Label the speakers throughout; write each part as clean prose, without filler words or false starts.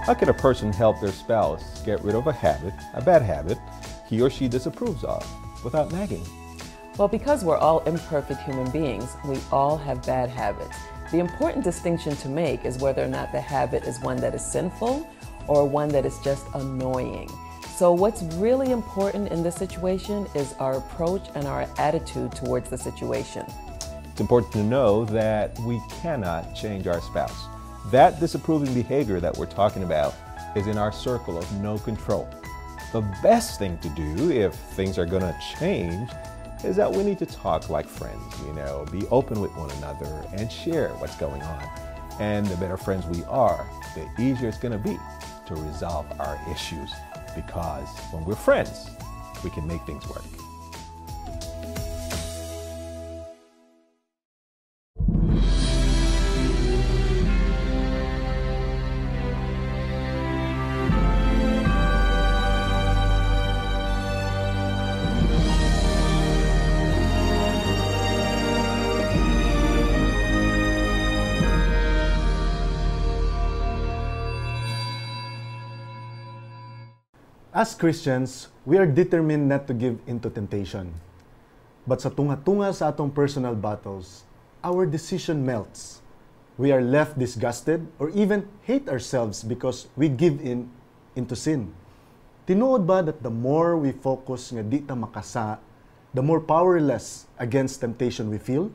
Speaker 1: How can a person help their spouse get rid of a bad habit, he or she disapproves of, without nagging?
Speaker 2: Well, because we're all imperfect human beings, we all have bad habits. The important distinction to make is whether or not the habit is one that is sinful or one that is just annoying. So what's really important in this situation is our approach and our attitude towards the situation.
Speaker 1: It's important to know that we cannot change our spouse. That disapproving behavior that we're talking about is in our circle of no control. The best thing to do if things are going to change is that we need to talk like friends, be open with one another and share what's going on. And the better friends we are, the easier it's going to be to resolve our issues, because when we're friends, we can make things work.
Speaker 3: As Christians, we are determined not to give into temptation. But sa tunga-tunga sa atong personal battles, our decision melts. We are left disgusted or even hate ourselves because we give into sin. Tinuod ba that the more we focus nga di ta makasa, the more powerless against temptation we feel?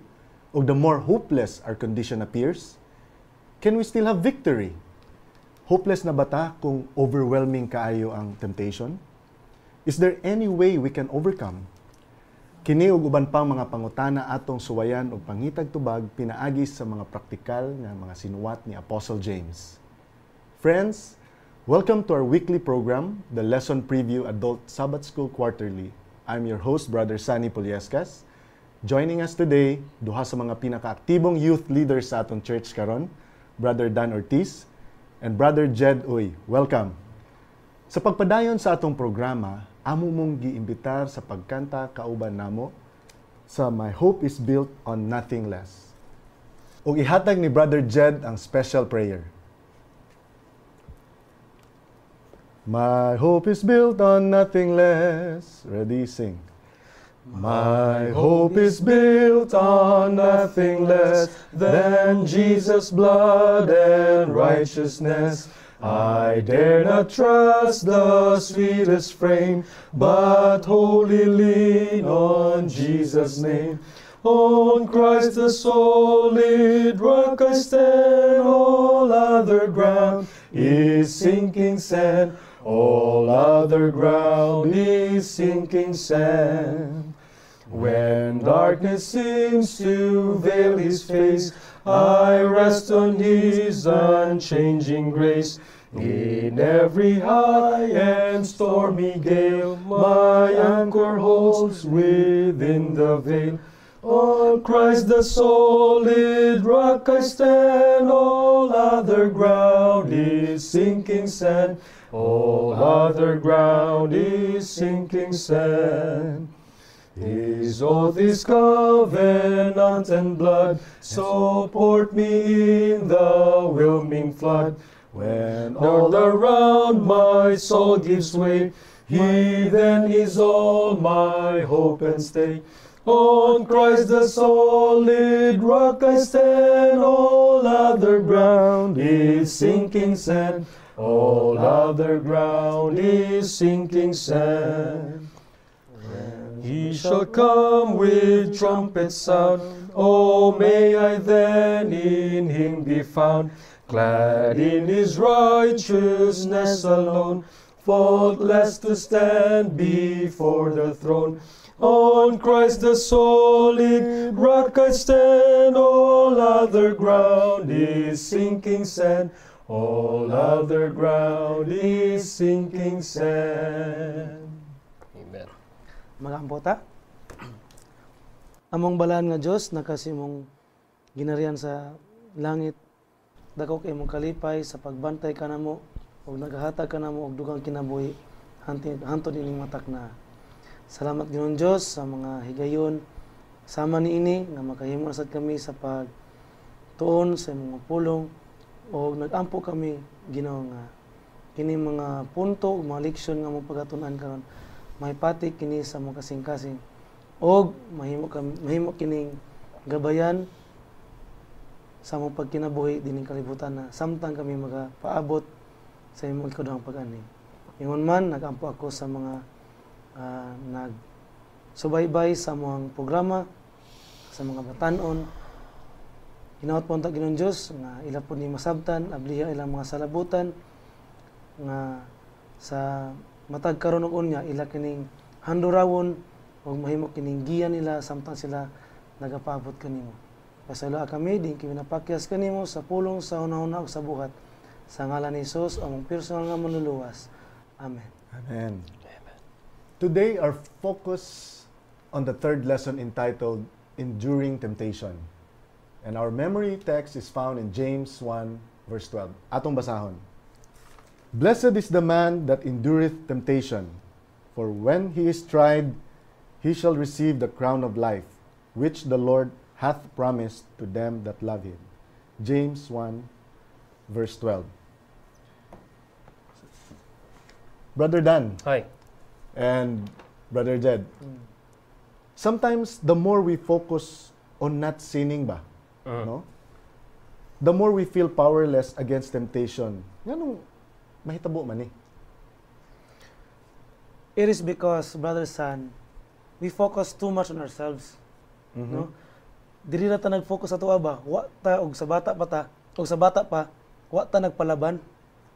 Speaker 3: O the more hopeless our condition appears? Can we still have victory? Hopeless na ba ta kung overwhelming kaayo ang temptation? Is there any way we can overcome? Kini ug uban pang mga pangutana atong suwayan ug pangitag tubag pinaagi sa mga praktikal nga mga sinuwat ni Apostle James. Friends, welcome to our weekly program, the Lesson Preview Adult Sabbath School Quarterly. I'm your host, Brother Sunny Poliescas. Joining us today, duha sa mga pinakaaktibong youth leaders sa atong church karon, Brother Dan Ortiz and Brother Jed Uy. Welcome. Sa pagpadayon sa atong programa, amo mong giimbitar sa pagkanta kauban namo sa My Hope is Built on Nothing Less. Ug ihatag ni Brother Jed ang special prayer. My hope is built on nothing less. Ready, sing. My hope is built on nothing less than Jesus' blood and righteousness. I dare not trust the sweetest frame, but wholly lean on Jesus' name. On Christ the solid rock I stand, all other ground is sinking sand. All other ground is sinking sand. When darkness seems to veil his face, I rest on his unchanging grace. In every high and stormy gale, my anchor holds within the veil. On Christ the solid rock I stand, all other ground is sinking sand. All other ground is sinking sand. His oath is covenant and blood, support me in the whelming flood. When all around my soul gives way, he then is all my hope and stay. On Christ the solid rock I stand, all other ground is sinking sand. All other ground is sinking sand. He shall come with trumpet sound, oh may I then in him be found, clad in his righteousness alone, faultless to stand before the throne. On Christ the solid rock I stand, all other ground is sinking sand. All other ground is sinking sand.
Speaker 4: Amen.
Speaker 5: Magampota. Among balaan nga Dios nakasimong ginarian sa langit, dako kay mong kalipay sa pagbantay kanamo ug nagahatag kanamo og dugang kinabuhi hantod ining matak na. Salamat Ginoong Dios sa mga higayon sama niini nga makahimo sad kami sa pagtuon sa imong pulong o nag-ampo kami Ginoo nga kini mga punto, mga leksyon nga mo pagatunan karon, mahipati kini sa mga kasing-kasing. Og mahimo kining gabayan sa mong pagkinabuhi dining kalibutan na samtang kami magapaabot sa imong ikaduhang pag-ani. Ingon man nagampo ako sa mga nagsubaybay sa mga programa, sa mga batanon. Ginaot po ang Ginoong Diyos nga ila po ni masabtan, abliha ilang mga salabutan nga sa matag karon og unya ila kining handurawon ug mahimo kining giya nila samtang sila nagapaabot kanimo. Pasalo kami din kami napakyas kanimo sa pulong sa hunahuna ug sa buhat sa ngalan ni Hesus among personal nga manluluwas. Amen.
Speaker 3: Amen. Today, our focus on the third lesson entitled Enduring Temptation. And our memory text is found in James 1, verse 12. Atong basahon. Blessed is the man that endureth temptation, for when he is tried, he shall receive the crown of life, which the Lord hath promised to them that love him. James 1, verse 12. Brother Dan.
Speaker 4: Hi.
Speaker 3: And Brother Jed, sometimes the more we focus on not sinning ba, no? The more we feel powerless against temptation. Ganong mahitabo man eh.
Speaker 5: It is because, Brother San, we focus too much on ourselves. No? Dili na ta nag-focus sa tuwa ba? Wa ta og sa bata pa, wa ta nagpalaban,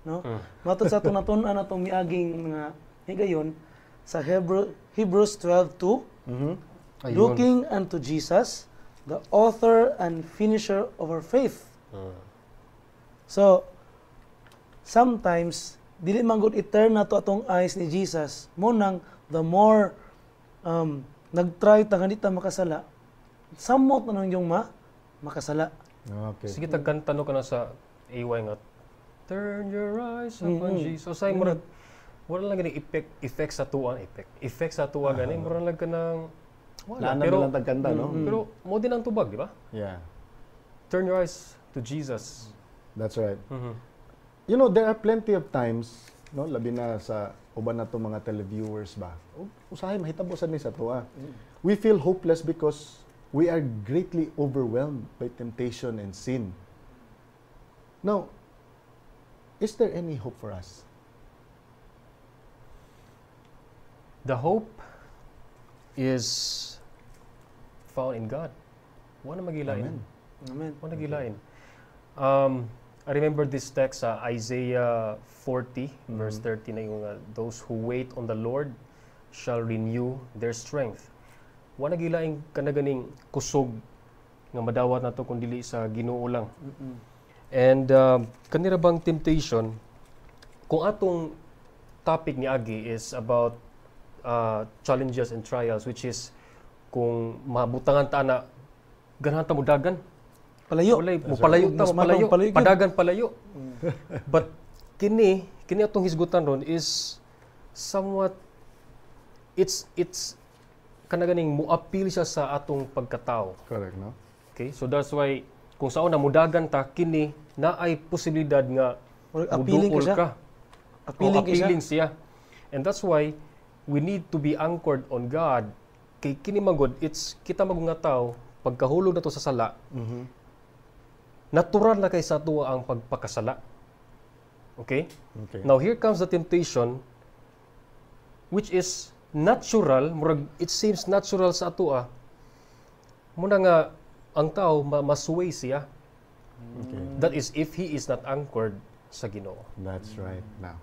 Speaker 5: no? Matod sa atong natun-an atong miaging mga higayon sa Hebrews 12:2, looking unto Jesus, the author and finisher of our faith. So, sometimes dili man gud i-turn nato atong eyes ni Jesus, mo nang the more nagtry ta ganita makasala, samot na nang yung makasala.
Speaker 3: Okay.
Speaker 4: Sige, tagkanta no ka na sa AY nga, turn your eyes upon Jesus. Say, wala lang ganing effect sa tuwa. Effect sa tuwa gani, mura lang ka ng...
Speaker 3: Naanan na lang tagkanta, no?
Speaker 4: Pero mo din ang tubag, di ba?
Speaker 3: Yeah.
Speaker 4: Turn your eyes to Jesus.
Speaker 3: That's right. You know, there are plenty of times, no, labi na sa uban na to mga televiewers ba, usahay mahitabo sad ni sa tuwa. We feel hopeless because we are greatly overwhelmed by temptation and sin. Now, is there any hope for us?
Speaker 4: The hope is found in God. Wala magilain.
Speaker 5: Amen.
Speaker 4: Wala gilain. I remember this text sa Isaiah 40, verse 30 na yung those who wait on the Lord shall renew their strength. Wala gilaing kanaganing kusog nga madawat nato kun dili sa Ginoo lang. And kanira bang temptation, kung atong topic ni Agi is about challenges and trials, which is kung mabutangan ta na ganahan ta mo dagan,
Speaker 5: Palayo.
Speaker 4: Palayo, padagan palayo. But kini atong hisgutan ron is somewhat it's kanaganing mo-appeal siya sa atong pagkatao.
Speaker 3: Correct, no?
Speaker 4: Okay? So that's why kung saan na mudagan ta kini na ay posibilidad nga
Speaker 5: Appealing
Speaker 4: ka.
Speaker 5: Appealing
Speaker 4: siya. And that's why we need to be anchored on God. Kay kini magod, it's kita magunga tao pagkahulog nato sa sala. Natural na kay sa tuwa ang pagpakasala. Okay? Now here comes the temptation, which is natural, murag it seems natural sa atua. Muna nga ang tao masuway siya. That is if he is not anchored sa Ginoo.
Speaker 3: That's right. Now,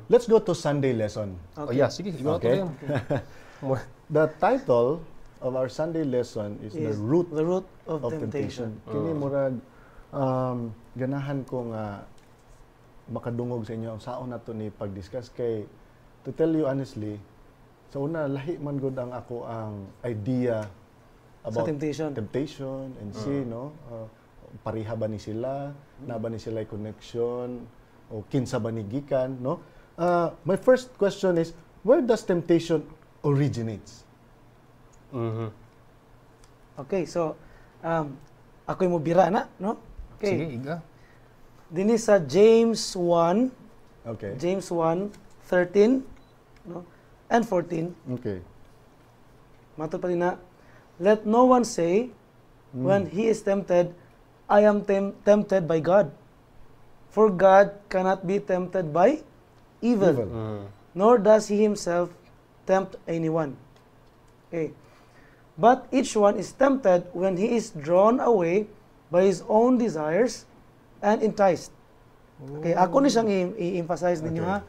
Speaker 3: let's go to Sunday lesson.
Speaker 4: Oh yeah, sige,
Speaker 3: Okay. The title of our Sunday lesson is the root
Speaker 5: of temptation.
Speaker 3: Kini murag ganahan ko nga makadungog sa inyo saon nato ni pag-discuss kay to tell you honestly, sa una lahi man gud ang ako ang idea about temptation and sin, no? Pariha ba ni sila, na ba ni sila connection o kinsa ba ni gikan, no? My first question is, where does temptation originates?
Speaker 5: Okay, so ako'y mo bira na, no? Okay.
Speaker 4: Sige, iga.
Speaker 5: Dini sa James 1
Speaker 3: Okay.
Speaker 5: James 1:13, no, and 14.
Speaker 3: Okay.
Speaker 5: Matod pa rin na, let no one say, when he is tempted, I am tempted by God. For God cannot be tempted by evil, nor does he himself tempt anyone. Okay. But each one is tempted when he is drawn away by his own desires and enticed. Okay, ako ni siyang i-emphasize ninyo ha.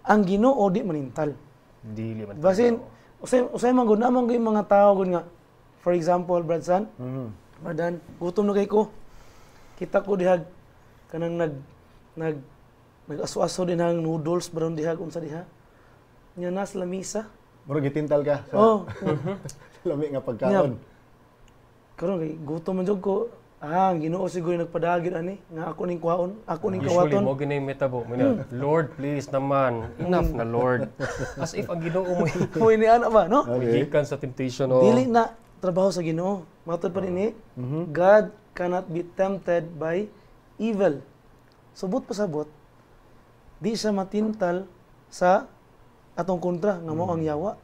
Speaker 5: Ang Ginoo di manintal.
Speaker 4: Dili man.
Speaker 5: Basin, usay man gud namang yung mga tao gud nga. For example, Brad San, Bradan, gutom na kay ko. Kita ko dihag kanang nag-aso-aso din hang noodles baron dihag unsa diha. Nya nas lamisa.
Speaker 3: Murag gitintal ka sa
Speaker 5: Oh,
Speaker 3: lami nga pagkaon.
Speaker 5: karon kay gutom man jud ko. Ang Ginoo siguro nagpadagid ani nga ako ning kuhaon, ako ning
Speaker 4: Usually,
Speaker 5: kawaton.
Speaker 4: mo ginay metabo. Lord, please naman. Enough na, Lord. As if ang Ginoo mo
Speaker 5: Mo ini ana ba, no?
Speaker 3: Okay.
Speaker 4: gikan sa temptation. Oh.
Speaker 5: Dili na trabaho sa Ginoo. Matod pa rin God cannot be tempted by evil. Subot pasabot, di siya matintal sa atong kontra nga mao ang yawa.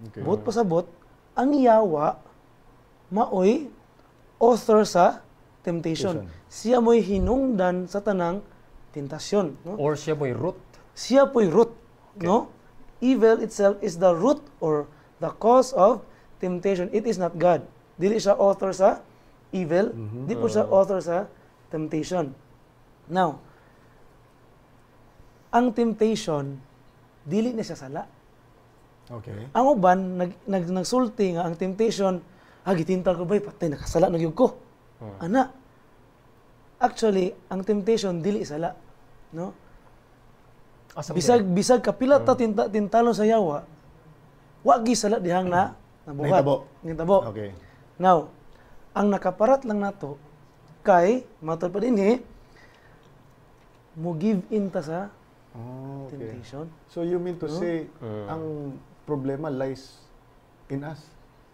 Speaker 3: Okay.
Speaker 5: But pasabot, ang yawa maoy author sa temptation. Siya mo'y hinungdan sa tanang tentasyon, no?
Speaker 4: Or siya mo'y root.
Speaker 5: Siya po'y root, no? Evil itself is the root or the cause of temptation. It is not God. Dili siya author sa evil, di po siya author sa temptation. Now, ang temptation dili na siya sala.
Speaker 3: Okay.
Speaker 5: Ang uban nagsulti nga ang temptation, gitintal ko bay patay nakasala na gyud ko. Ana. Actually, ang temptation dili sala, no?
Speaker 4: Asa
Speaker 5: Bisag kapila ta tintalon sa yawa, wa gi sala dihang na nabuhat. Nahitabo.
Speaker 3: Okay.
Speaker 5: Now, ang nakaparat lang nato kay matod pa dinhi mo give in ta sa
Speaker 3: Oh, okay.
Speaker 5: temptation.
Speaker 3: So you mean to say ang problema lies in us?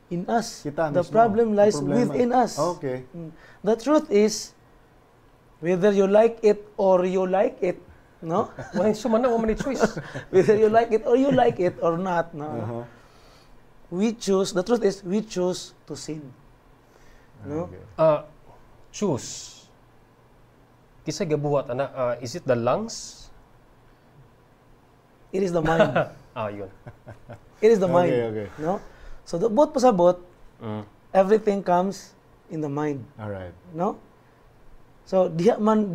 Speaker 5: In us.
Speaker 3: Kita
Speaker 5: The
Speaker 3: mismo.
Speaker 5: problem lies
Speaker 3: Ang problema.
Speaker 5: within us.
Speaker 3: Okay.
Speaker 5: The truth is, whether you like it or you like it, no?
Speaker 4: Why sumana mo man choice.
Speaker 5: Whether you like it or you like it or not, no?
Speaker 3: Uh-huh.
Speaker 5: We choose, the truth is, we choose to sin. No?
Speaker 3: Okay.
Speaker 4: Choose. Kisa gabuhat ana, is it the lungs?
Speaker 5: It is the mind.
Speaker 4: Yun.
Speaker 5: It is the mind.
Speaker 3: Okay.
Speaker 5: No? So, bot pasabot, everything comes in the mind.
Speaker 3: All right.
Speaker 5: No? So, diha man,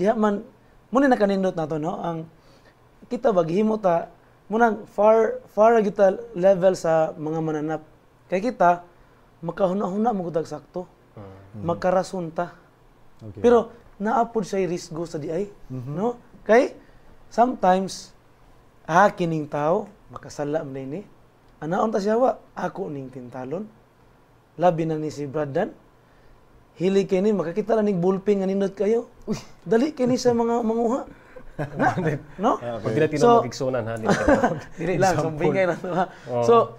Speaker 5: muna nakanindot na to, no? Ang, kita ba, gihimo ta, munang far kita level sa mga mananap. Kaya kita, makahuna-huna mo kutag sakto. Magkarason ta.
Speaker 3: Okay.
Speaker 5: Pero, naapod siya risgo sa diay. No? Kay, sometimes, kining tao, makasala mo na ini. Anaon ta siya wa, ako ning tintalon. Labi na ni si Bradan. Hili kini makakita lang ning bullpen nga nindot kayo. Uy, dali kini sa mga manguha. Na, no?
Speaker 4: Pag ginatino
Speaker 5: So-
Speaker 4: magigsunan ha.
Speaker 5: Dili lang, sumbingay na to, ha. So,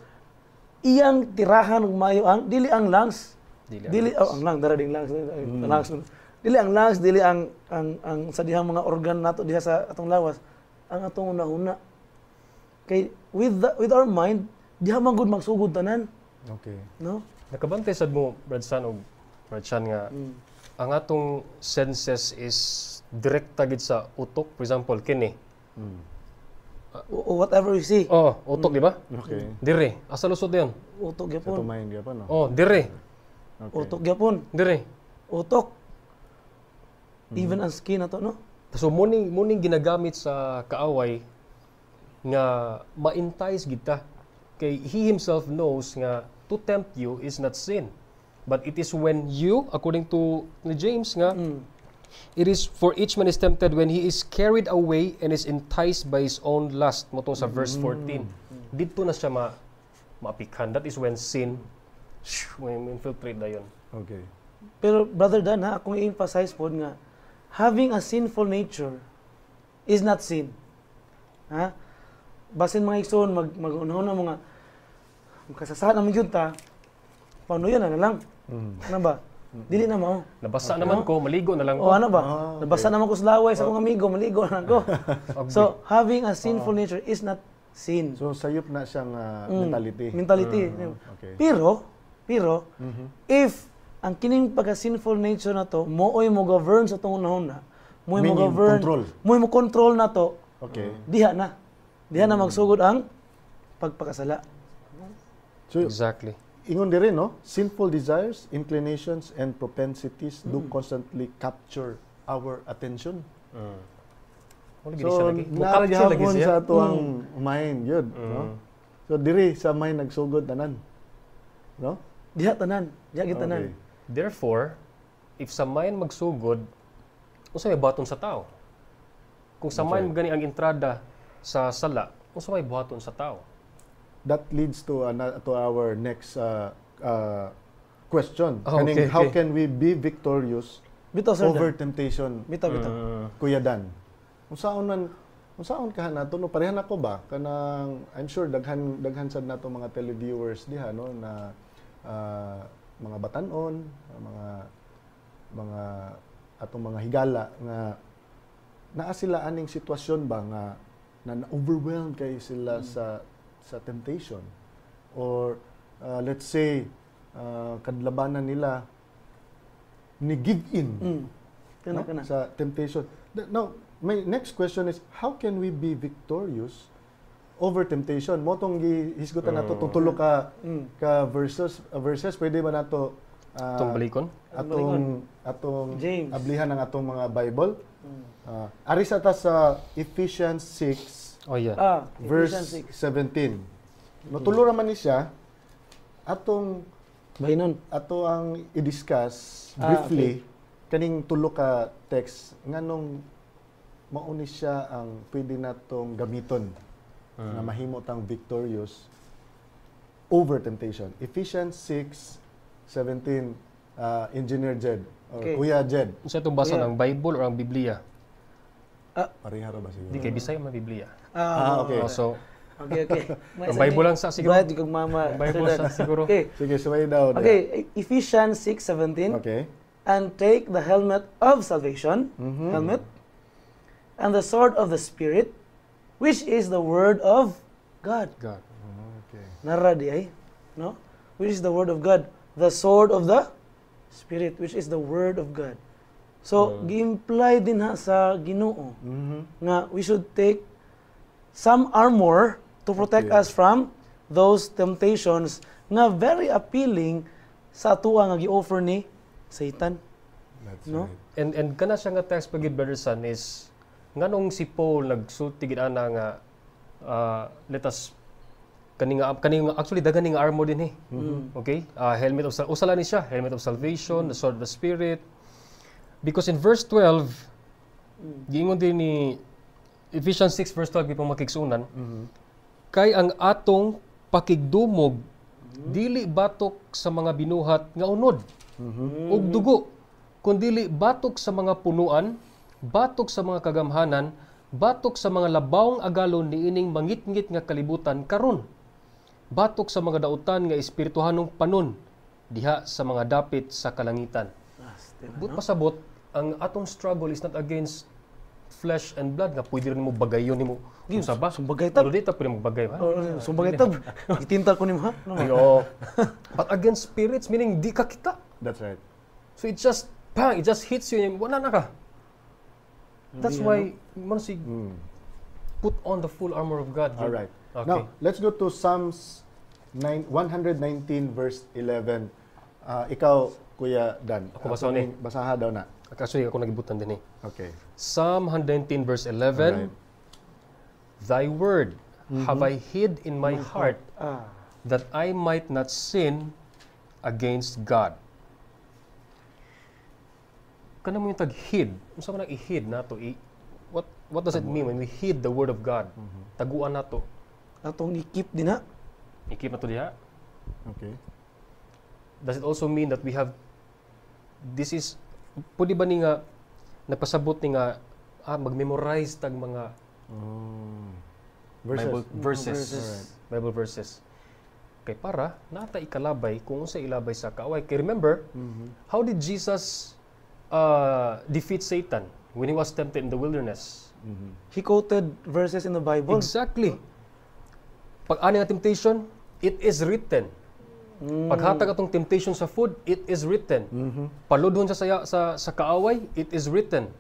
Speaker 5: iyang tirahan ug mayo ang dili ang lungs.
Speaker 4: Dili
Speaker 5: Ang lungs dara ding lungs. Lungs. Dili ang lungs, dili ang sa dihang mga organ nato diha sa atong lawas. Ang atong una-una. Kay with our mind, diha man gud magsugod tanan,
Speaker 3: Okay.
Speaker 5: no?
Speaker 4: Nakabantay sad mo, Brad San o Brad Chan nga, ang atong senses is direkta gid sa utok. For example, kini.
Speaker 5: O whatever we see,
Speaker 4: Oh, utok, di ba?
Speaker 3: Okay.
Speaker 4: Dire. Asa lusod yan?
Speaker 5: utok
Speaker 3: Sa
Speaker 5: gyapon.
Speaker 3: tumayin ka pa, no?
Speaker 4: Oh, dire.
Speaker 3: Okay.
Speaker 5: Utok gyapon.
Speaker 4: Dire.
Speaker 5: Utok. Even ang skin nato, no?
Speaker 4: So, muning ginagamit sa kaaway nga ma-entice kita. Kay he himself knows nga to tempt you is not sin. But it is when you, according to ni James nga, it is for each man is tempted when he is carried away and is enticed by his own lust. Mo sa verse 14. Dito na siya maapikan. That is when sin when infiltrate na yun.
Speaker 3: Okay.
Speaker 5: Pero Brother Dan, ha, akong i-emphasize po nga, having a sinful nature is not sin. Ha? Basin mga igsoon, mag-unahon na mga kasasahan naman yun ta, paano yan na lang? Ano ba? Dili na mao.
Speaker 4: Nabasa naman ko, maligo na lang
Speaker 5: O
Speaker 4: ko.
Speaker 5: ano ba?
Speaker 3: okay.
Speaker 5: Nabasa naman ko sa laway sa akong amigo, maligo na lang ko. So, having a sinful nature is not sin.
Speaker 3: So sayop na siyang mentality.
Speaker 5: Mentality.
Speaker 3: Okay.
Speaker 5: Pero, if ang kining pagka-sinful nature na to, mooy mo govern sa tong unahon na, mooy mo
Speaker 3: Meaning,
Speaker 5: govern,
Speaker 3: control.
Speaker 5: mooy mo control na to,
Speaker 3: Okay.
Speaker 5: diha na. Diha na magsugod ang pagpakasala.
Speaker 3: So
Speaker 4: Exactly.
Speaker 3: ingon diri no, sinful desires, inclinations and propensities do constantly capture our attention.
Speaker 4: Wala gini siya
Speaker 3: So
Speaker 4: lagi.
Speaker 3: naa
Speaker 4: Mukapture lagi
Speaker 3: gihapon
Speaker 4: siya.
Speaker 3: sa atuang mind yun, no? So diri sa mind nagsugod tanan. No?
Speaker 5: Diha tanan. Diha gitanan.
Speaker 3: Okay.
Speaker 4: Therefore, if sa mind magsugod, unsa may baton sa tao? Kung sa mind gani ang entrada sa sala, unsa may buhaton sa tao?
Speaker 3: That leads to our next question.
Speaker 4: Oh,
Speaker 3: Kaning,
Speaker 4: okay,
Speaker 3: how
Speaker 4: okay.
Speaker 3: can we be victorious
Speaker 5: Bitaw sir.
Speaker 3: over
Speaker 5: Dan.
Speaker 3: temptation?
Speaker 5: Bitaw.
Speaker 3: Kuya Dan. Unsaon ka nato no pareha nako ba kanang I'm sure daghan sad nato mga televiewers diha no na mga batan-on, mga atong mga higala nga naa sila aning sitwasyon ba nga na overwhelmed kay sila sa temptation or let's say kadlabanan nila ni give in no?
Speaker 5: Kana.
Speaker 3: Sa temptation. Now, my next question is, how can we be victorious over temptation? Motong gihisgutan nato tutulo ka verses pwede ba nato
Speaker 4: Itong balikon?
Speaker 3: atong
Speaker 5: James.
Speaker 3: ablihan ng atong mga Bible? Ari sa ta sa Ephesians 6
Speaker 4: Oh yeah.
Speaker 3: verse
Speaker 5: Ephesians 6.
Speaker 3: 17. Natulo ra man ni siya atong
Speaker 5: Bahinon.
Speaker 3: ato ang i-discuss briefly kaning tulo ka text nganong mauni siya ang pwede natong gamiton na mahimo tang victorious over temptation. Ephesians 6:17 Engineer Jed or
Speaker 5: Okay.
Speaker 3: Kuya Jed.
Speaker 4: Unsa itong basa ng Bible or ang Biblia?
Speaker 3: Pareha ra ba siguro?
Speaker 4: Di kay Bisaya man Biblia.
Speaker 3: Okay.
Speaker 4: Oh, so,
Speaker 5: Okay.
Speaker 4: ang Bible lang sa siguro.
Speaker 5: Bright yung mama.
Speaker 4: Ang Bible sa siguro.
Speaker 5: Okay.
Speaker 3: Sige, suway daw.
Speaker 5: Okay, Ephesians 6:17.
Speaker 3: Okay.
Speaker 5: And take the helmet of salvation, helmet, and the sword of the Spirit, which is the word of God.
Speaker 4: God.
Speaker 3: Okay.
Speaker 5: Nara di ay, no? Which is the word of God. The sword of the Spirit, which is the word of God. So, gi-imply din ha sa Ginoo nga we should take some armor to protect us from those temptations nga very appealing sa atuwa nga gi-offer ni Satan.
Speaker 3: That's
Speaker 5: No?
Speaker 3: right.
Speaker 4: And kana siya nga text pagid brother son is nganong si Paul nagsulti gid ana nga let us kaninga actually daghan nga armor din okay, helmet of usala ni siya, helmet of salvation, the sword of the Spirit, because in verse 12 giingon din ni Ephesians 6 verse 12 gipang makigsunan kay ang atong pakigdumog dili batok sa mga binuhat nga unod ug dugo kundili batok sa mga punuan, batok sa mga kagamhanan, batok sa mga labawng agalon niining mangitngit nga kalibutan karon, batok sa mga dautan nga espirituhanong panon diha sa mga dapit sa kalangitan. But pasabot, ang atong struggle is not against flesh and blood nga pwede rin mo bagayon nimo kung saba.
Speaker 5: Sumbagay tab.
Speaker 4: Pero dito pwede mo bagay ha.
Speaker 5: Sumbagay tab. Itintal ko nimo ha. No?
Speaker 4: Yo. But against spirits meaning di ka kita.
Speaker 3: That's right.
Speaker 4: So it just bang, it just hits you and wala na ka. That's why man si put on the full armor of God.
Speaker 3: All right.
Speaker 4: Okay.
Speaker 3: Now, let's go to Psalms 119 verse 11. Ikaw, Kuya Dan.
Speaker 4: Ako basahin eh.
Speaker 3: Basaha daw na.
Speaker 4: Actually ako nagibutan din eh.
Speaker 3: Okay.
Speaker 4: Psalm 119 verse 11.
Speaker 3: Alright.
Speaker 4: Thy word have I hid in my heart that I might not sin against God. Kana mo yung tag-hid. Unsa man ang i-hid nato? What does it mean when we hid the word of God? Taguan nato.
Speaker 5: Atong ikip din ha.
Speaker 4: I-keep nato diha.
Speaker 3: Okay.
Speaker 4: Does it also mean that we have pwede ba ni nga nagpasabot ni nga mag-memorize tag mga
Speaker 3: Verses.
Speaker 4: Bible verses.
Speaker 5: Verses.
Speaker 4: Bible verses. Kay para nata ikalabay kung unsa ilabay sa kaaway. Kay remember, how did Jesus defeat Satan when he was tempted in the wilderness?
Speaker 5: He quoted verses in the Bible.
Speaker 4: Exactly. Pag ani nga temptation, it is written. Paghatag atong temptation sa food, it is written. Paludhon siya sa kaaway, it is written.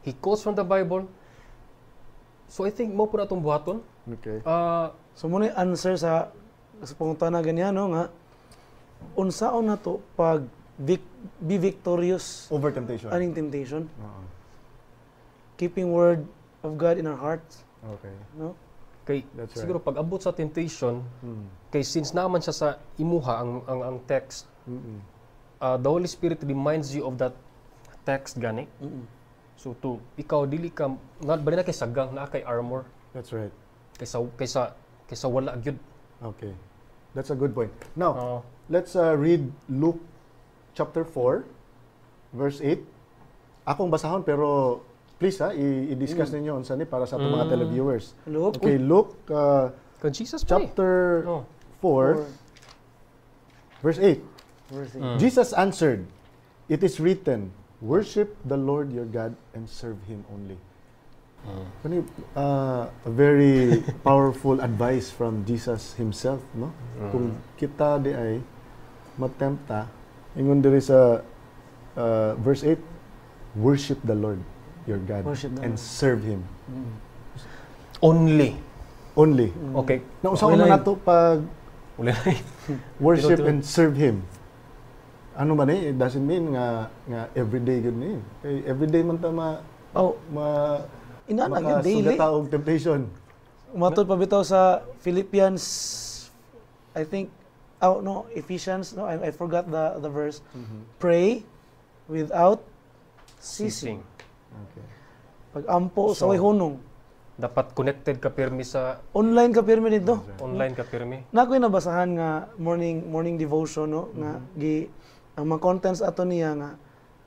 Speaker 4: He quotes from the Bible. So I think mo po na itong buhaton.
Speaker 3: Okay.
Speaker 5: So muna yung answer sa pangutana ganyan, no, nga, unsaon na to pag be victorious
Speaker 3: Over temptation.
Speaker 5: aning temptation?
Speaker 3: Oo.
Speaker 5: Keeping word of God in our hearts,
Speaker 3: Okay.
Speaker 5: no?
Speaker 4: Kay
Speaker 3: That's
Speaker 4: siguro pag abot sa temptation, kay since naman siya sa imuha ang text, the Holy Spirit reminds you of that text gani. So ikaw dili ka bali na kay sagang na kay armor
Speaker 3: That's right.
Speaker 4: kaysa wala gyud.
Speaker 3: Okay. That's a good point. Now, let's read Luke chapter 4, verse 8. Akong basahon pero please i-discuss ninyo unsa ni para sa atong mga televiewers.
Speaker 5: Luke?
Speaker 3: Okay, Luke
Speaker 4: Kay Jesus pa
Speaker 3: chapter
Speaker 4: Oh.
Speaker 3: 4, verse 8.
Speaker 5: Verse
Speaker 3: Jesus answered, "It is written, worship the Lord your God and serve Him only." A very powerful advice from Jesus himself, no? Kung kita di ay matempta, ingon diri sa verse 8, worship the Lord your God
Speaker 5: Worship the
Speaker 3: and
Speaker 5: Lord.
Speaker 3: serve Him
Speaker 4: Only.
Speaker 3: only.
Speaker 4: Okay.
Speaker 3: Na usaon na nato pag
Speaker 4: Uli na.
Speaker 3: worship
Speaker 4: Tinutuloy.
Speaker 3: and serve Him. Ano man it doesn't mean nga everyday gud ni. Everyday man ta
Speaker 5: Oh,
Speaker 3: ma
Speaker 5: inana gyud daily.
Speaker 3: makasugata og temptation.
Speaker 5: Matod pa bitaw sa Philippians, I think, Ephesians, no, I forgot the verse. Pray without ceasing.
Speaker 3: Okay.
Speaker 5: Pag ampo sa
Speaker 4: So,
Speaker 5: way hunong.
Speaker 4: Dapat connected ka pirmi sa
Speaker 5: Online ka pirmi dito.
Speaker 4: online ka pirmi.
Speaker 5: Nakoy nabasahan nga morning devotion, no, nga ang mga contents ato niya nga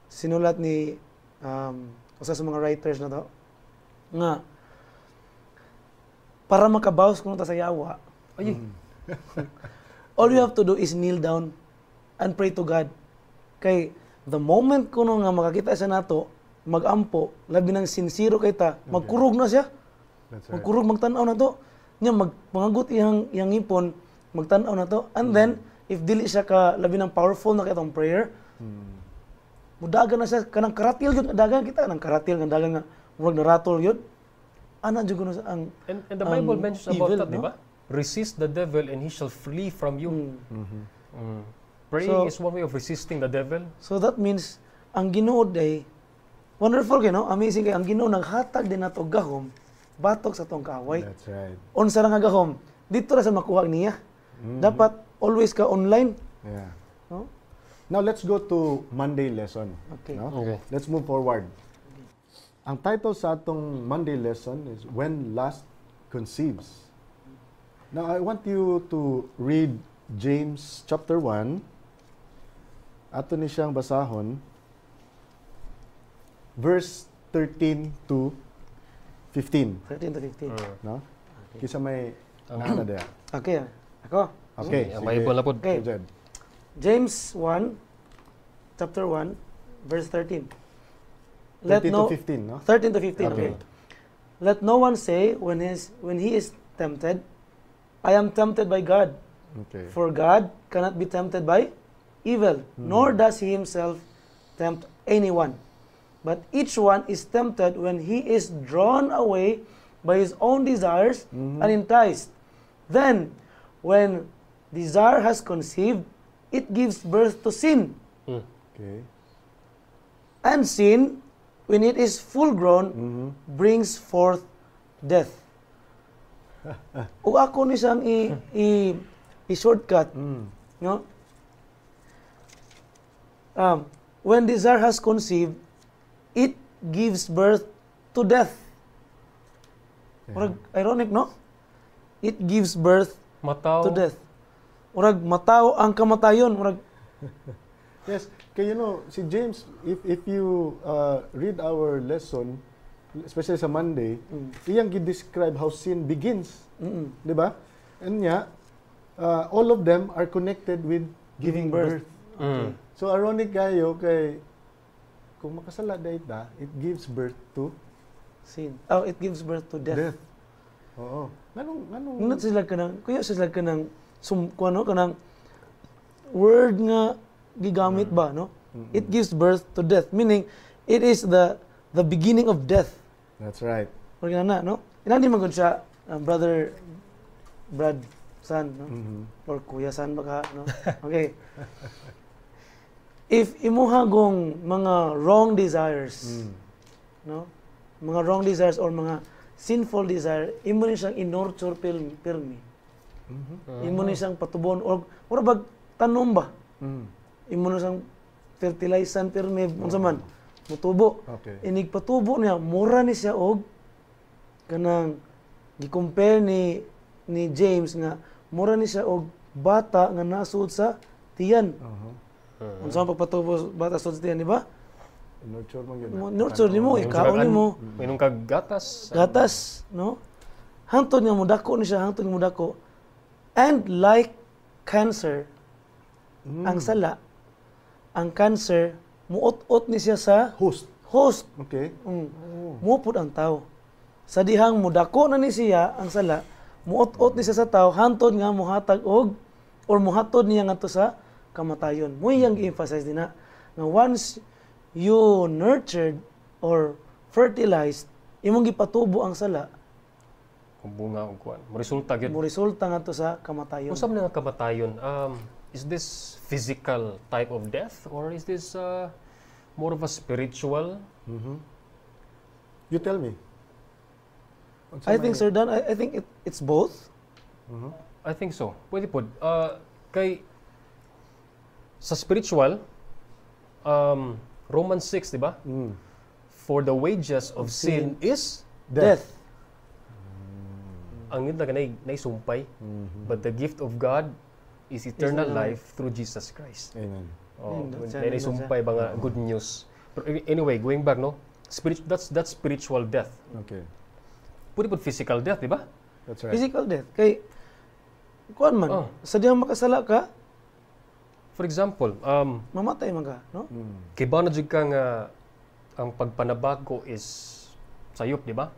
Speaker 5: sinulat ni usa sa mga writers na to nga para makabawas kuno ta sa yawa.
Speaker 4: Ay,
Speaker 5: All you have to do is kneel down and pray to God. Kay the moment kuno nga makakita siya nato, magampo, labi nang sincero kay ta, magkurog na siya.
Speaker 3: That's right.
Speaker 5: Magkurog, magtanaw na to. Nya magpangagot iyang ipon, magtanaw na to. And then if dili siya ka labi nang powerful na kitong prayer, mudagan na siya kanang karatil yun, dagan kita kanang karatil nga dagan nga murag naratol yun. Ana jud kuno sa ang
Speaker 4: and the Bible mentions about
Speaker 5: evil,
Speaker 4: that, di
Speaker 5: no?
Speaker 4: ba? Resist the devil and he shall flee from you. Praying
Speaker 5: So-
Speaker 4: is one way of resisting the devil.
Speaker 5: So that means ang Ginoo ay wonderful kay no, amazing kay ang Ginoo naghatag din nato gahom batok sa tong kaaway.
Speaker 3: That's right.
Speaker 5: Unsa ra nga gahom? Dito ra sa makuha niya. Dapat always ka online,
Speaker 3: Yeah.
Speaker 5: no?
Speaker 3: Now let's go to Monday lesson.
Speaker 5: Okay.
Speaker 3: No?
Speaker 4: Okay.
Speaker 3: Let's move forward. Ang title sa atong Monday lesson is When Lust Conceives. Now I want you to read James chapter 1. Ato ni siyang basahon verse 13 to 15,
Speaker 5: 13 to 15.
Speaker 3: no? Kisa may na dia.
Speaker 5: Okay. Ako.
Speaker 3: Okay.
Speaker 4: Ang Bible na po.
Speaker 5: Okay.
Speaker 3: Jed.
Speaker 5: James 1 chapter 1 verse 13.
Speaker 3: 13 to 15, no?
Speaker 5: 13 to 15.
Speaker 3: Okay.
Speaker 5: Okay. Let no one say when he is tempted, I am tempted by God.
Speaker 3: Okay.
Speaker 5: For God cannot be tempted by evil, nor does he himself tempt anyone. But each one is tempted when he is drawn away by his own desires and enticed. Then, when desire has conceived, it gives birth to sin.
Speaker 3: Okay.
Speaker 5: And sin, when it is full grown, brings forth death. O ako ni siyang i-shortcut. No? When desire has conceived, it gives birth to death. Murag ironic, no? It gives birth
Speaker 4: Mataw.
Speaker 5: to death. Murag mataw ang kamatayon. Murag
Speaker 3: Yes, kaya si James, if you read our lesson, especially sa Monday, iyang gi-describe how sin begins. Di ba? And niya, all of them are connected with giving birth. So ironic kayo kay kung makasala dayta, it gives birth to
Speaker 5: Sin. Oh, it gives birth to death.
Speaker 3: death. Oo. Ganong
Speaker 5: Ngunit sila kuya sila kanang kuano kanang word nga gigamit ba, no? It gives birth to death, meaning it is the beginning of death.
Speaker 3: That's right.
Speaker 5: Or na, no? Inani man gud siya brother Brad San, no? Or Kuya San baka, no? Okay. If imuhagong mga wrong desires, no? Mga wrong desires or mga sinful desire, imo ni siyang in-nurture pirmi. Imo ni siyang patubon or bag tanom ba? Imo ni siyang fertilizan pirmi unsa man mutubo.
Speaker 3: Okay.
Speaker 5: Inig patubo niya, mura ni siya og kanang gi-compare ni James nga mura ni siya og bata nga nasud sa tiyan. Unsa ang pagpatubo bata sa tiyan, di ba?
Speaker 3: Nurture man yun.
Speaker 5: Nurture nimo, ikaon nimo.
Speaker 4: Minum kag gatas.
Speaker 5: Gatas, no? Hangtod nga mudako ni siya, hangtod nga mudako. And like cancer, ang sala, ang cancer, muot-ot ni siya sa
Speaker 3: Host.
Speaker 5: host.
Speaker 3: Okay.
Speaker 5: Muupod ang tao. Sa dihang mudako na ni siya ang sala, muot-ot ni siya sa tao, hantod nga muhatag og or muhatod niya ngadto sa kamatayon. Mo yang gi-emphasize din na once you nurtured or fertilized, imong gipatubo ang sala,
Speaker 4: Kung bunga og kuan. Resulta gyud.
Speaker 5: mo resulta ngadto sa kamatayon.
Speaker 4: Kung saan nga kamatayon, is this physical type of death or is this more of a spiritual?
Speaker 3: You tell me.
Speaker 5: I think Sir Dan, I think it's both.
Speaker 4: I think so. Pwede po. Kay sa spiritual, Romans 6, di ba? For the wages of sin is
Speaker 5: Death.
Speaker 4: ang yun talaga naisumpay. But the gift of God is eternal life through Jesus Christ.
Speaker 3: Amen.
Speaker 4: Oh,
Speaker 5: That's
Speaker 4: naisumpay ba nga good news. But anyway, going back, no? That's spiritual death.
Speaker 3: Okay.
Speaker 4: Pwede po physical death, di ba?
Speaker 3: That's right.
Speaker 5: Physical death. Kay, kuan man, sa dihang makasala ka,
Speaker 4: For example,
Speaker 5: mamatay man ka, no?
Speaker 4: kay ba na jud ka nga ang pagpanabago is sayop, di ba?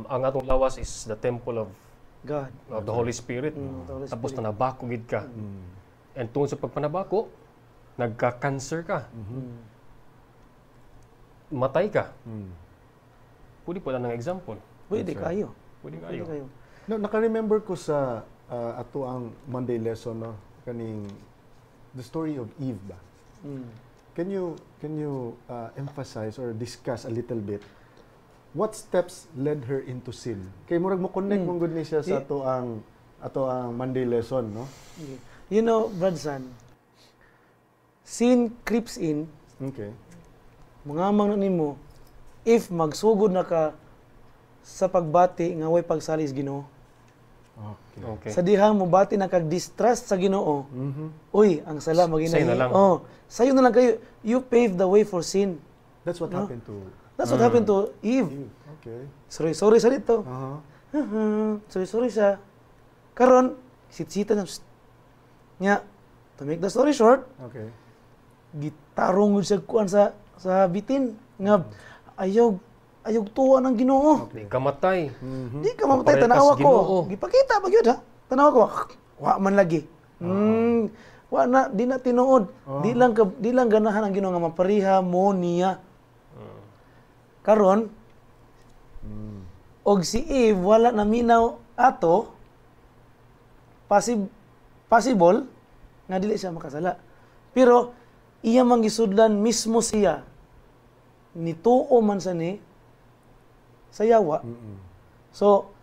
Speaker 4: Ang atong lawas is the temple of
Speaker 5: God.
Speaker 4: the Holy Spirit.
Speaker 5: the Holy
Speaker 4: Tapos nanabako gid ka. And tungod sa pagpanabako, nagka-cancer ka. Matay ka. Pwede po lang ng example.
Speaker 5: Pwede kayo.
Speaker 4: Pwede
Speaker 5: Pwede
Speaker 4: kayo.
Speaker 5: kayo.
Speaker 3: No, naka-remember ko sa ato ang Monday lesson, no? Kaning the story of Eve ba? Can you emphasize or discuss a little bit what steps led her into sin? Kay murag mo connect mong good ni siya sa ato ang Monday lesson, no?
Speaker 5: Okay. You know, Brad San, sin creeps in,
Speaker 3: Okay.
Speaker 5: mangamang na nimo, if magsugod na ka sa pagbati nga way pagsalis Ginoo.
Speaker 3: Okay.
Speaker 4: Okay.
Speaker 5: Sa dihang mo bati na kag-distrust sa Ginoo. Uy, ang sala maginahi.
Speaker 4: Sa'yo na lang.
Speaker 5: Oh, sayo na lang kayo. You paved the way for sin.
Speaker 3: That's what happened to
Speaker 5: That's what happened to Eve.
Speaker 3: Eve. Okay.
Speaker 5: Sorry sa dito. Sorry sa. Karon, sit-sita na. Nya, to make the story short,
Speaker 3: Okay.
Speaker 5: gitarong yun siya kuan sa bitin. Nga, ayog tuwa ng Ginoo.
Speaker 4: Di ka matay.
Speaker 5: Di ka mamatay,
Speaker 4: Parekas
Speaker 5: tanawa ko.
Speaker 4: Ginoo.
Speaker 5: Gipakita, bagyod ha. Tanawa ko, wa man lagi. Wa na, di na tinuod. Di lang ganahan ang Ginoo nga mapariha mo niya. Karon, og si Eve wala na minaw ato, possible nga dili siya makasala. Pero iya man gisudlan mismo siya nituo man sa ni sayawa. So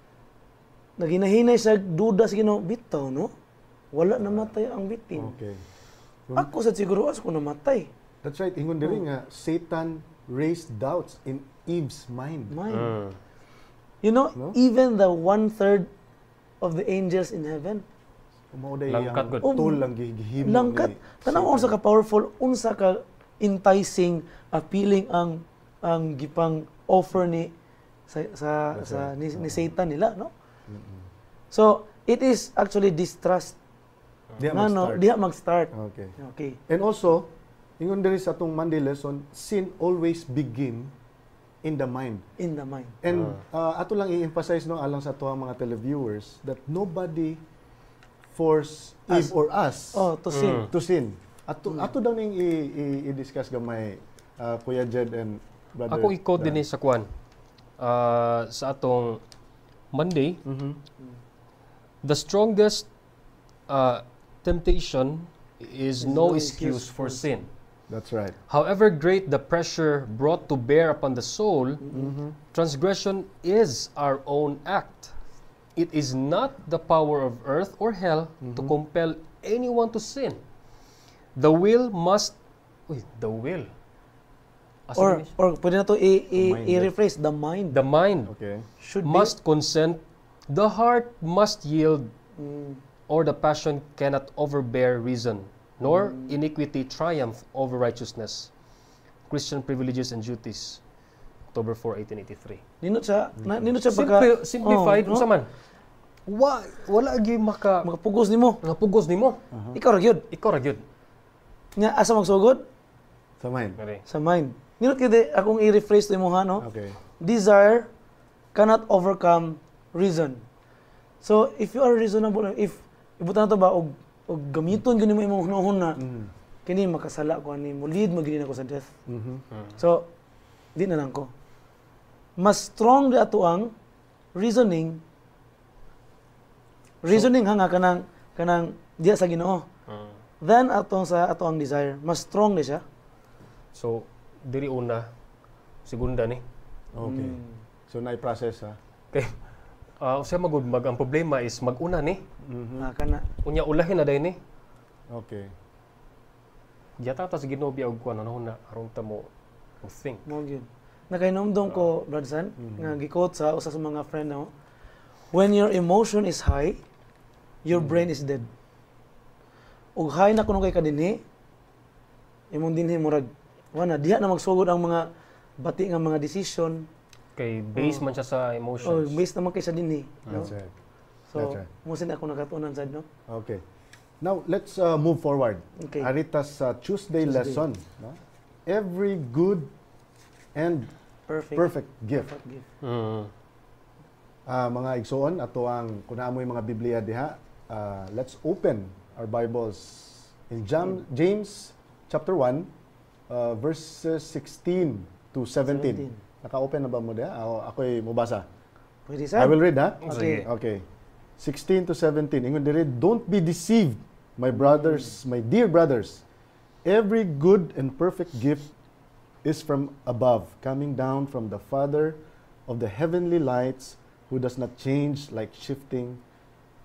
Speaker 5: naginahinay sa duda sa Ginoo, bitaw no? Wala namatay ang bitin.
Speaker 3: Okay.
Speaker 5: Ako sa siguro as ko namatay.
Speaker 3: That's right. Ingon diri nga Satan raised doubts in Eve's mind.
Speaker 5: Mine. You know,
Speaker 3: No?
Speaker 5: even the 1/3 of the angels in heaven,
Speaker 3: Umauday
Speaker 4: Langkat
Speaker 3: ang
Speaker 4: gud.
Speaker 3: tool lang gihimo.
Speaker 5: langkat. Tanaw unsa ka powerful, unsa ka enticing, appealing ang gipang offer ni ni Satan nila, no? So, it is actually distrust.
Speaker 3: Diha
Speaker 5: Nga, no,
Speaker 3: mag-start.
Speaker 5: diha mag-start.
Speaker 3: Okay.
Speaker 5: Okay.
Speaker 3: And also, ingon diri sa atong Monday lesson, sin always begin in the mind.
Speaker 5: In the mind.
Speaker 3: And ato lang i-emphasize no alang sa tuwang mga televiewers that nobody force Eve or us
Speaker 5: Oh, to sin.
Speaker 3: to sin. Ato daw ning i-discuss gamay Kuya Jed and Brother.
Speaker 4: Ako i-quote
Speaker 3: Dan.
Speaker 4: din sa kwan. Sa atong Monday, the strongest temptation is no excuse for sin.
Speaker 3: That's right.
Speaker 4: However great the pressure brought to bear upon the soul, transgression is our own act. It is not the power of earth or hell to compel anyone to sin. The will must... the will. Asa
Speaker 5: Or pwede na to
Speaker 3: mind.
Speaker 5: i-rephrase, the mind
Speaker 4: the mind
Speaker 3: Okay.
Speaker 5: should
Speaker 4: must consent, the heart must yield, or the passion cannot overbear reason, nor iniquity triumph over righteousness. Christian Privileges and Duties, October 4, 1883.
Speaker 5: Ninot siya baka
Speaker 4: Simplified,
Speaker 5: no?
Speaker 4: unsa man? Wala gyud
Speaker 5: Makapugos nimo.
Speaker 4: pugos nimo.
Speaker 5: Ikaw ra gyud.
Speaker 4: Ikaw ra gyud.
Speaker 5: Nya asa magsugod?
Speaker 3: Sa mind.
Speaker 5: Sa mind. Ninot kidi akong i-rephrase to imo ha no.
Speaker 3: Okay.
Speaker 5: Desire cannot overcome reason. So if you are reasonable, if ibutan to ba og gamiton gyud nimo imong hunahon na kini makasala ko ani mo lead magini nako sa death. So di na lang ko. Mas strong di ato ang reasoning nga kanang diya sa Ginoo. Then atong sa ato ang desire, mas strong ni siya.
Speaker 4: So, diri una, segunda ni.
Speaker 3: Okay. So na-process ha.
Speaker 4: Okay. Usa magud ang problema is mag-una ni.
Speaker 5: Kana
Speaker 4: Unya ulahin na dayon ni.
Speaker 3: Okay.
Speaker 4: Yata ta sa Ginoo biya og kuan ano na aron ta mo think.
Speaker 5: mo gyud. Nakainomdom ko, Brad San, nga gi-quote sa usa sa mga friend na when your emotion is high, your brain is dead. Ug high na kuno kay kadinhi, imong dinhi murag wala diha na magsugod ang mga bati nga mga decision.
Speaker 4: Kay base man siya sa
Speaker 5: Oh,
Speaker 4: emotions.
Speaker 5: based naman kay sa dinhi. No?
Speaker 3: That's right.
Speaker 5: So,
Speaker 3: That's right.
Speaker 5: mo sin ako nakatunan sad no.
Speaker 3: Okay. Now, let's move forward.
Speaker 5: Okay.
Speaker 3: Aritas Tuesday lesson. No? Every good and perfect gift.
Speaker 5: Perfect gift.
Speaker 3: Mga igsoon, ato ang kunamoy mga Biblia diha. Let's open our Bibles in James chapter 1, verses 16 to 17. Naka-open na ba mo diha? Ako'y mubasa.
Speaker 5: Pwede
Speaker 3: I
Speaker 5: sad.
Speaker 3: will read, ha?
Speaker 5: Okay.
Speaker 3: Okay. 16 to 17. Ingon diri, don't be deceived, my brothers, my dear brothers. Every good and perfect gift is from above, coming down from the Father of the heavenly lights, who does not change like shifting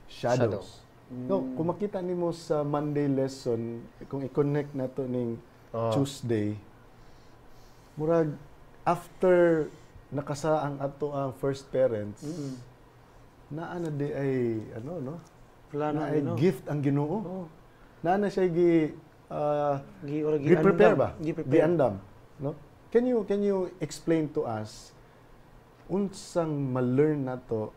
Speaker 3: shadows. No, kung makita nimo sa Monday lesson, kung i-connect nato ning Tuesday, murag after nakasa ang ato ang first parents, naa na di ay ano no?
Speaker 5: Plano
Speaker 3: Na ay
Speaker 5: no.
Speaker 3: gift ang Ginoo.
Speaker 5: Oh.
Speaker 3: Naa na siya gi
Speaker 5: Gi-prepare
Speaker 3: prepare ba?
Speaker 5: Gi-prepare.
Speaker 3: Giandam, no? Can you explain to us unsang ma-learn nato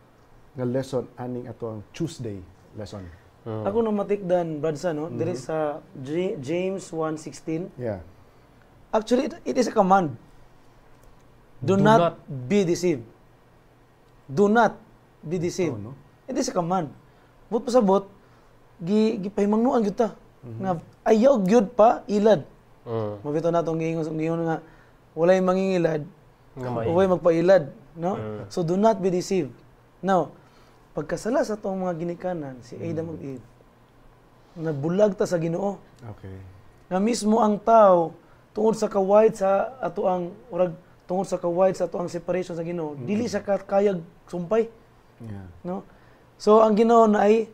Speaker 3: nga lesson aning ato ang Tuesday lesson?
Speaker 5: Ako na matikdan, Brad San, no? There is James 1:16.
Speaker 3: Yeah.
Speaker 5: Actually, it is a command. Do not be deceived. Do not be deceived.
Speaker 3: Oh, no?
Speaker 5: It is a command. But pasabot, gipahimangnuan gyud ta. Nga ayaw gyud pa ilad. Mabito natong giingon nga walay mangingilad, walay magpailad, no? So do not be deceived. Now, pagkasala sa tong mga ginikanan si Adam ug Eve, nabulag ta sa Ginoo.
Speaker 3: Okay.
Speaker 5: Na mismo ang tao tungod sa kawayt sa ato ang tungod sa kawayt sa ato ang separation sa Ginoo, dili siya kayag sumpay,
Speaker 3: Yeah.
Speaker 5: no? So ang Ginoo na ay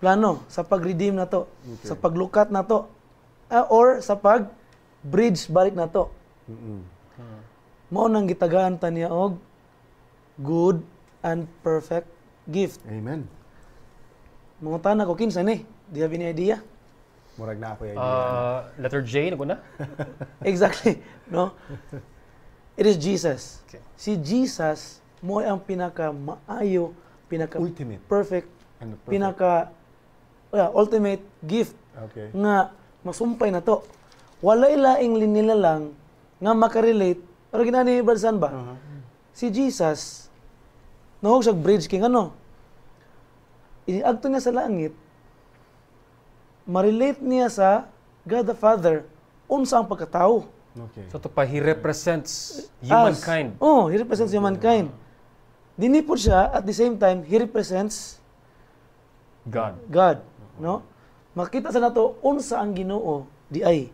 Speaker 5: plano sa pag-redeem nato, sa paglukat nato, or sa pag-bridge balik nato. Mao nang gitagaan ta niya og good and perfect gift.
Speaker 3: Amen.
Speaker 5: Mangutana ko kinsa ni? Do you have any idea?
Speaker 3: Murag na ako yung idea.
Speaker 4: Letter J, na
Speaker 5: Exactly, no? It is Jesus.
Speaker 4: Okay.
Speaker 5: Si Jesus mo ang pinaka maayo, pinaka
Speaker 3: Ultimate.
Speaker 5: perfect
Speaker 3: And the perfect.
Speaker 5: pinaka ultimate gift
Speaker 3: Okay.
Speaker 5: nga masumpay na to. Walay laing nila lang nga makarelate. Pero ginani Brad ba? Si Jesus nahog siya bridge king ano? Iniagto niya sa langit. Ma-relate niya sa God the Father unsa ang pagkatao.
Speaker 3: Okay.
Speaker 4: So, ito pa, He represents humankind.
Speaker 5: He represents humankind. Dini po siya, at the same time, He represents God. No? Makita sa nato unsa ang Ginoo di ay.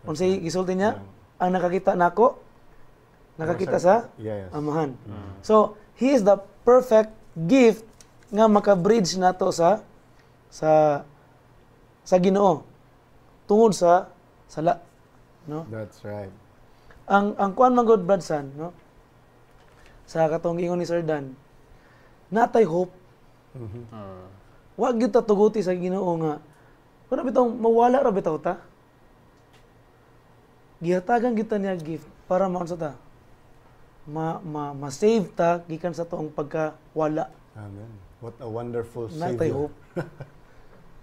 Speaker 5: Unsay gisulti niya? Ang nakakita nako, nakakita sa
Speaker 3: Yes.
Speaker 5: Amahan. So, He is the perfect gift nga maka-bridge nato sa Ginoo tungod sa sala, no?
Speaker 3: That's right.
Speaker 5: Ang kuan man god Bradsan, no? Sa katong ingon ni Sir Dan, natay hope. Wa gyud ta tuguti sa Ginoo nga kuno bitong mawala ra bitaw ta. Gihatagan gyud ta niya gift para maunsa ta? Ma-save ta gikan sa tuong pagkawala.
Speaker 3: Amen. What a wonderful
Speaker 5: Natay
Speaker 3: Savior.
Speaker 5: hope.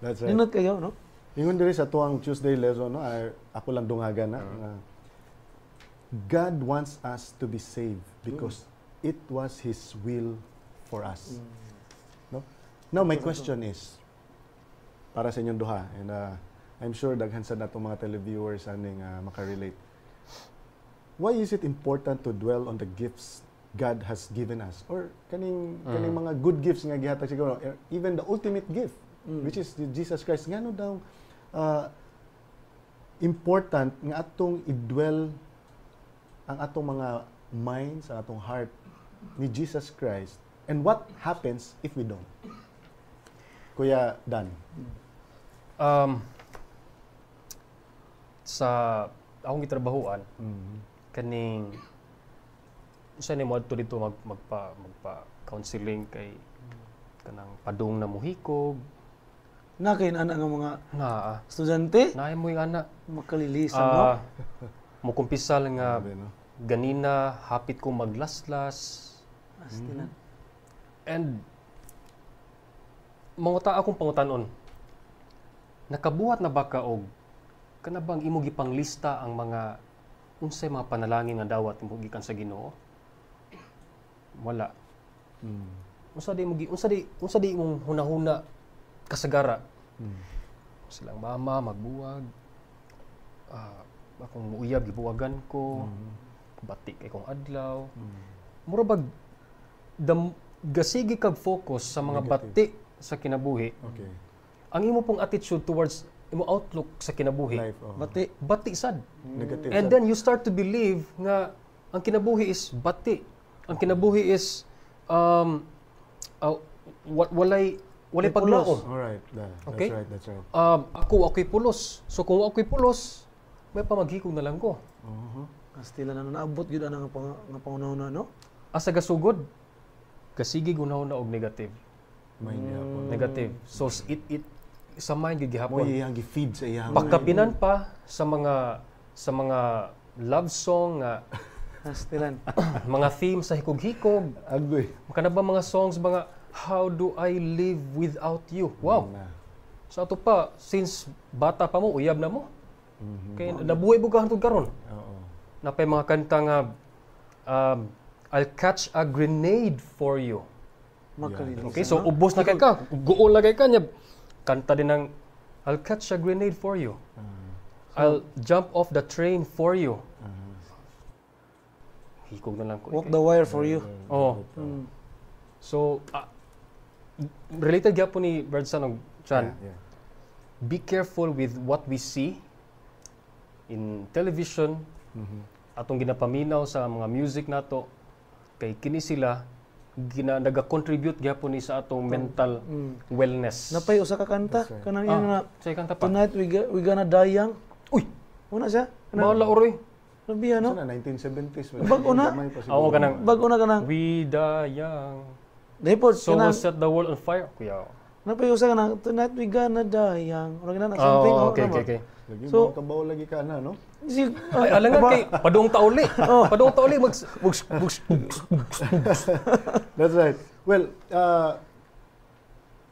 Speaker 3: That's right.
Speaker 5: Dinot kayo, no?
Speaker 3: Ingon diri sa tuang Tuesday lesson, no, ako lang dungagan na. God wants us to be saved because it was His will for us. No? Now, my question is, para sa inyong duha, and I'm sure daghan sa natong mga televiewers aning makarelate. Why is it important to dwell on the gifts God has given us? Or kaning mga good gifts nga gihatag siguro, even the ultimate gift, which is Jesus Christ. Ngano daw important nga atong i-dwell ang atong mga minds, ang atong heart ni Jesus Christ. And what happens if we don't? Kuya Dan.
Speaker 4: Sa akong gitrabahuan, kaning usa ni mo adto dito magpa counseling kay kanang padung na muhikog
Speaker 5: Na kay ana nga mga
Speaker 4: na
Speaker 5: estudyante
Speaker 4: naay mo yung ana
Speaker 5: makalilisan, no?
Speaker 4: mo kumpisal nga
Speaker 3: Grabe, no?
Speaker 4: ganina hapit ko maglaslas
Speaker 5: Astinan.
Speaker 4: and mangota akong pangutanon nakabuhat na ba ka og kana bang imo gipanglista ang mga unsay mga panalangin nga dawat imo gikan sa Ginoo? Wala. Unsa di imong hunahuna kasagara? Silang mama magbuwag. Akong muuyab gibuwagan ko. Batik kay kong adlaw. Mura bag gasigi kag focus sa mga
Speaker 3: Negative.
Speaker 4: bati sa kinabuhi.
Speaker 3: Okay.
Speaker 4: Ang imo pong attitude towards imo outlook sa kinabuhi.
Speaker 3: Life. Oh.
Speaker 4: Bati sad.
Speaker 3: Negative.
Speaker 4: And then you start to believe nga ang kinabuhi is bati. Ang kinabuhi is walay paglaom.
Speaker 3: Alright.
Speaker 4: Okay?
Speaker 3: That's right.
Speaker 4: Ako'y pulos. So kung ako'y pulos, may pamaghikog na lang ko.
Speaker 5: Astila na naabot gyud ana nga pangunahuna, no?
Speaker 4: Asa gasugod, kasigi gunahon na og negative. Negative. So it sa mind
Speaker 3: Mo
Speaker 4: gihapon.
Speaker 3: iyang gi-feed sa iyang
Speaker 4: Pagkapinan pa sa mga love song nga
Speaker 5: Astilan.
Speaker 4: mga theme sa hikog-hikog.
Speaker 3: agoy.
Speaker 4: Kana ba mga songs mga How do I live without you? Wow.
Speaker 3: Na.
Speaker 4: Sa ato pa since bata pa mo uyab na mo. Kay nabuhay mo ka hangtod karon.
Speaker 3: Oo.
Speaker 4: Napay mga kanta nga I'll catch a grenade for you.
Speaker 5: Makalilisan.
Speaker 4: Okay, so ubos na kay ka. Guol lagay ka niya. Kanta din ng I'll catch a grenade for you. I'll jump off the train for you. Hikog na lang ko.
Speaker 5: Walk the wire for you.
Speaker 4: Oh. So related gyapon ni Birdson og Chan.
Speaker 3: Yeah.
Speaker 4: Be careful with what we see in television. Atong ginapaminaw sa mga music nato kay kini sila naga-contribute gyapon ni sa atong mental wellness.
Speaker 5: Napay usa ka kanta
Speaker 3: That's right.
Speaker 5: kanang iyang nga
Speaker 4: Say kanta pa.
Speaker 5: Tonight we gonna die young.
Speaker 4: Uy,
Speaker 5: Una siya.
Speaker 4: mawala oroy.
Speaker 5: Nabiya, no?
Speaker 3: Sana 1970s.
Speaker 5: Bago na.
Speaker 4: Oo, kanang
Speaker 5: Bago na kanang
Speaker 4: We die young.
Speaker 5: Depot
Speaker 4: So
Speaker 5: kanang
Speaker 4: we'll set the world on fire. Kuya.
Speaker 5: napay usa kanang Tonight we gonna die young. Ano ganang something.
Speaker 4: Oh, okay.
Speaker 3: Lagi
Speaker 5: So-
Speaker 3: mo kabaw lagi ka na, no?
Speaker 5: Si
Speaker 4: Ay, alangan kay padung tauli. Padung tauli
Speaker 3: That's right. Well,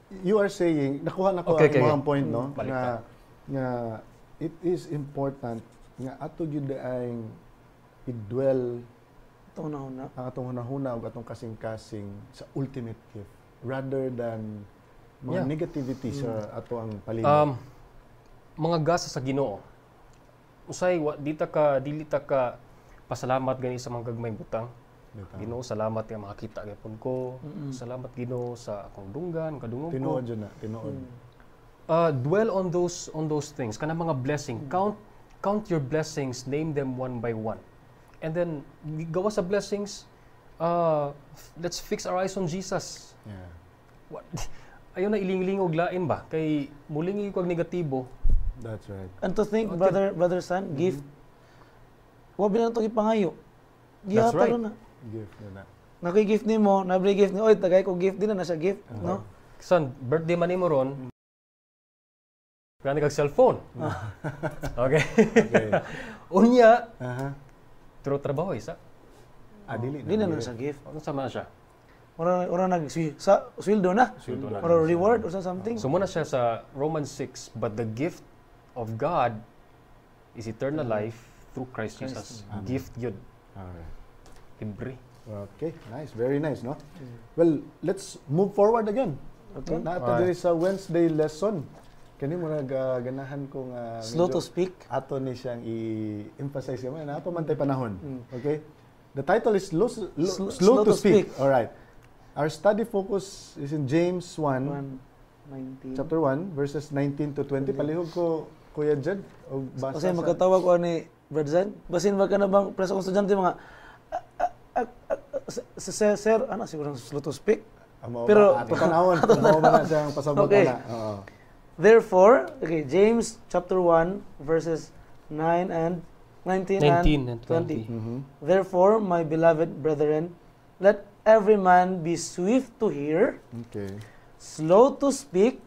Speaker 3: you are saying, nakuha na ko
Speaker 4: Okay,
Speaker 3: ang mga point, no?
Speaker 4: Baliktad.
Speaker 3: Nga, it is important nga ato gyud ay i-dwell
Speaker 5: Ito na.
Speaker 3: ang atong hunahuna ug atong kasing-kasing sa ultimate gift rather than mga
Speaker 4: Yeah.
Speaker 3: negativity sa ato ang palibot.
Speaker 4: Mga gasa sa Ginoo. Usay dili ta ka pasalamat gani sa mga gagmayng butang. Ginoo, salamat nga makakita gyapon ko. Salamat Ginoo sa akong dunggan, kadungog ko.
Speaker 3: Tinuod yun na, tinuod.
Speaker 4: Dwell on those things, kana mga blessing. Count your blessings, name them one by one. And then gawa sa blessings, let's fix our eyes on Jesus.
Speaker 3: Yeah.
Speaker 4: What? Ayaw na ilingling-og lain ba? Kay muling kag negatibo.
Speaker 3: That's right.
Speaker 5: And to think,
Speaker 4: Okay.
Speaker 5: brother son, gift. Wa ba na ito ipangayo?
Speaker 3: That's
Speaker 5: Gihata
Speaker 3: right.
Speaker 5: ron na.
Speaker 3: Gift na.
Speaker 5: Nakoy gift nimo, nabri gift ni, oy tagay ko gift din na siya gift, no?
Speaker 4: Son, birthday man nimo ron. Gani kag cellphone. Okay.
Speaker 3: Okay.
Speaker 4: Unya,
Speaker 3: Aha.
Speaker 4: pero trabaho isa.
Speaker 3: Dili
Speaker 5: Di na na siya gift.
Speaker 4: Ano sama na siya?
Speaker 5: Ora sa sweldo na.
Speaker 4: Sweldo na.
Speaker 5: Or reward or something.
Speaker 4: So muna siya sa Romans 6, but the gift of God is eternal life through Christ Jesus.
Speaker 3: Amen.
Speaker 4: Gift yun.
Speaker 3: Alright.
Speaker 4: Libre.
Speaker 3: Okay, nice. Very nice, no? Well, let's move forward again.
Speaker 5: Okay.
Speaker 3: Naata diri sa Wednesday lesson. Kani mo ganahan kong
Speaker 5: Slow to speak.
Speaker 3: ato ni siyang i-emphasize naman na ato man tay panahon. Okay? The title is Slow to Speak. All right. Our study focus is in James 1,
Speaker 5: 1:19.
Speaker 3: chapter 1, verses 19 to 20. Palihog ko, Kuya Jed, o basa
Speaker 5: Kasi magkatawa ko ni Brother Zan. Basin ba ka na bang presa kong estudyante mga sir, ano siguro slow to speak.
Speaker 3: Pero,
Speaker 5: Pero-
Speaker 3: ato panahon, mo man na siyang pasabot
Speaker 5: Okay.
Speaker 3: na. Oo.
Speaker 5: Therefore, okay, James chapter 1 verses 19 and 20.
Speaker 3: Mhm.
Speaker 5: Therefore, my beloved brethren, let every man be swift to hear,
Speaker 3: Okay.
Speaker 5: slow to speak,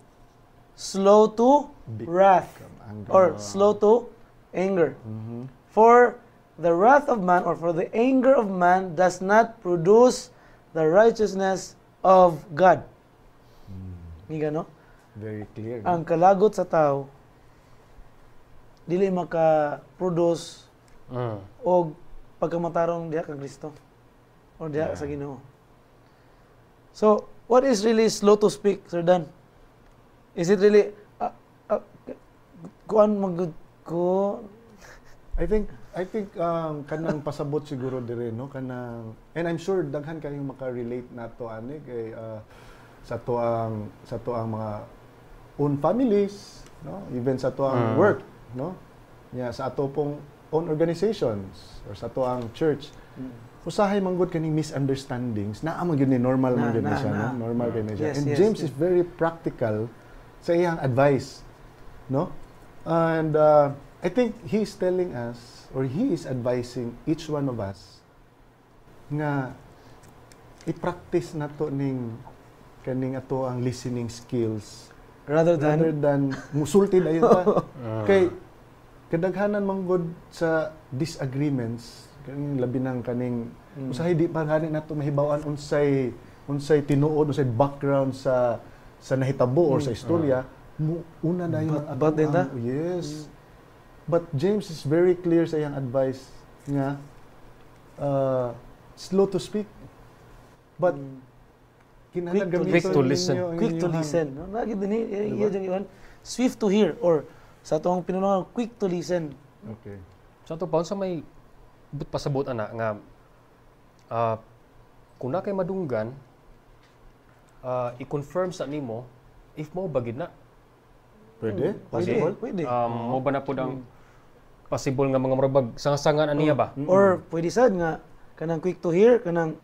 Speaker 5: slow to wrath,
Speaker 3: Anger.
Speaker 5: or slow to anger.
Speaker 3: Mhm.
Speaker 5: For the wrath of man, or for the anger of man, does not produce the righteousness of God. Nga, no?
Speaker 3: Very clear.
Speaker 5: Ang kalagot sa tao, dili maka-produce og pagkamatarong diha kang Kristo or diha sa Ginoo. So, what is really slow to speak, Sir Dan? Is it really kuan magud ko?
Speaker 3: I think kanang pasabot siguro dire, no, kanang, and I'm sure daghan kayong maka-relate nato ani kay sa tuang mga own families, no, even sa tuang work, no, sa ato pong own organizations or sa tuang church. Usahay manggod kaning misunderstandings naa man gyud ni normal man gyud ni siya, no, normal gyud ni siya.
Speaker 5: Yes,
Speaker 3: And
Speaker 5: yes,
Speaker 3: James
Speaker 5: yes.
Speaker 3: is very practical sa iyang advice, no, and I think he's telling us, or he is advising each one of us nga i-practice nato ning kaning ato ang listening skills
Speaker 5: Rather
Speaker 3: rather
Speaker 5: than
Speaker 3: than musulti dayon ta. Kay kadaghanan manggod sa disagreements kaning labi ng kaning usahay di pa gani nato mahibaw-an unsay tinuod, unsay background sa nahitabo or sa istorya, una dayon ang
Speaker 5: But din ta?
Speaker 3: yes. But James is very clear sa iyang advice nga slow to speak but kinahanglan
Speaker 5: Quick
Speaker 3: gamiton
Speaker 4: to listen.
Speaker 3: ninyo ang
Speaker 5: quick to
Speaker 3: inyong-
Speaker 5: listen. No? Lagi din
Speaker 3: Diba?
Speaker 5: iyan swift to hear, or sa tuwang pinunungan, quick to listen.
Speaker 3: Okay.
Speaker 4: So ito pa, sa may pasabot ana nga kung na kay madunggan, i-confirm sa nimo if mo bagid na.
Speaker 3: Pwede?
Speaker 4: Kasi,
Speaker 3: Possible?
Speaker 5: Pwede.
Speaker 4: mo ba na po ang possible nga mga murabag sangasangan aniya ba?
Speaker 5: Or pwede sad nga kanang quick to hear, kanang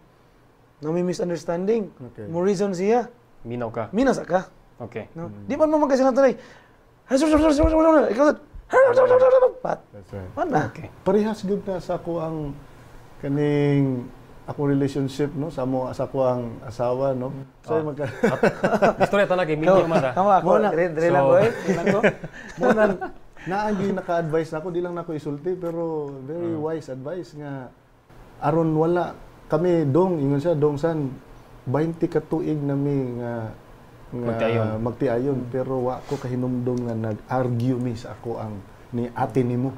Speaker 5: may misunderstanding.
Speaker 3: Okay.
Speaker 5: Mo reason siya.
Speaker 4: Minaw ka.
Speaker 5: Minasa ka.
Speaker 4: Okay.
Speaker 5: No? Di man mo magkasi natin ay pat.
Speaker 3: That's right.
Speaker 5: Mana?
Speaker 4: Okay.
Speaker 3: Parehas gud na sa ako ang kaning akong relationship, no, sa ako ang asawa, no. So magka
Speaker 4: Istorya talaga kay minyo man ra.
Speaker 5: Kamo ako,
Speaker 3: Muna.
Speaker 5: dire lang ko eh. Dire lang ko.
Speaker 3: mo na ang naka-advise nako, di lang nako isulti pero very wise advice nga aron wala kami ingon siya dongsan 20 ka tuig nami nga magtiayon pero wa ko kahinumdum nga nag-argue mi sa ako ang ni ate nimo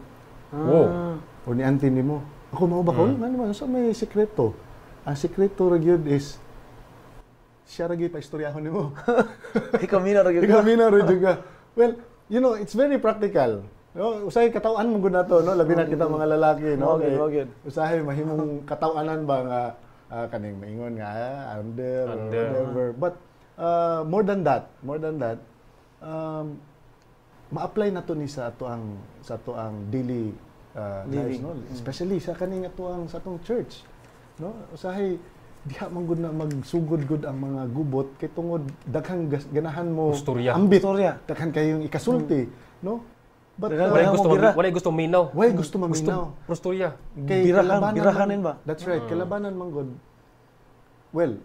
Speaker 4: Wow.
Speaker 3: o ni auntie nimo. Ako mao ba ko? Ano man sa may sekreto? Ang sekreto ra gyud is siya ra gyud pa istoryahon nimo.
Speaker 5: Ikaw mina ra gyud.
Speaker 3: Ikaw mina ra gyud ka. Well, you know, it's very practical. No, usahay katawan mo gud nato, no? Labi na kita mga lalaki, no?
Speaker 5: Okay.
Speaker 3: Usahay mahimong katawanan ba nga kaning maingon nga under or whatever. But more than that, ma-apply na to ni sa ato ang daily lives, no? Especially sa kaning sa atong church, no? Usahay diha man gud na magsugod-gud ang mga gubot kay tungod daghang ganahan mo
Speaker 4: Istorya.
Speaker 3: ambit,
Speaker 5: Istorya.
Speaker 3: daghan kayong ikasulti, no? But
Speaker 4: Walay gusto minaw.
Speaker 3: why gusto maminaw?
Speaker 4: Prostorya.
Speaker 3: Kay
Speaker 5: Birahanin ba?
Speaker 3: That's right. Kalabanan man god. Well,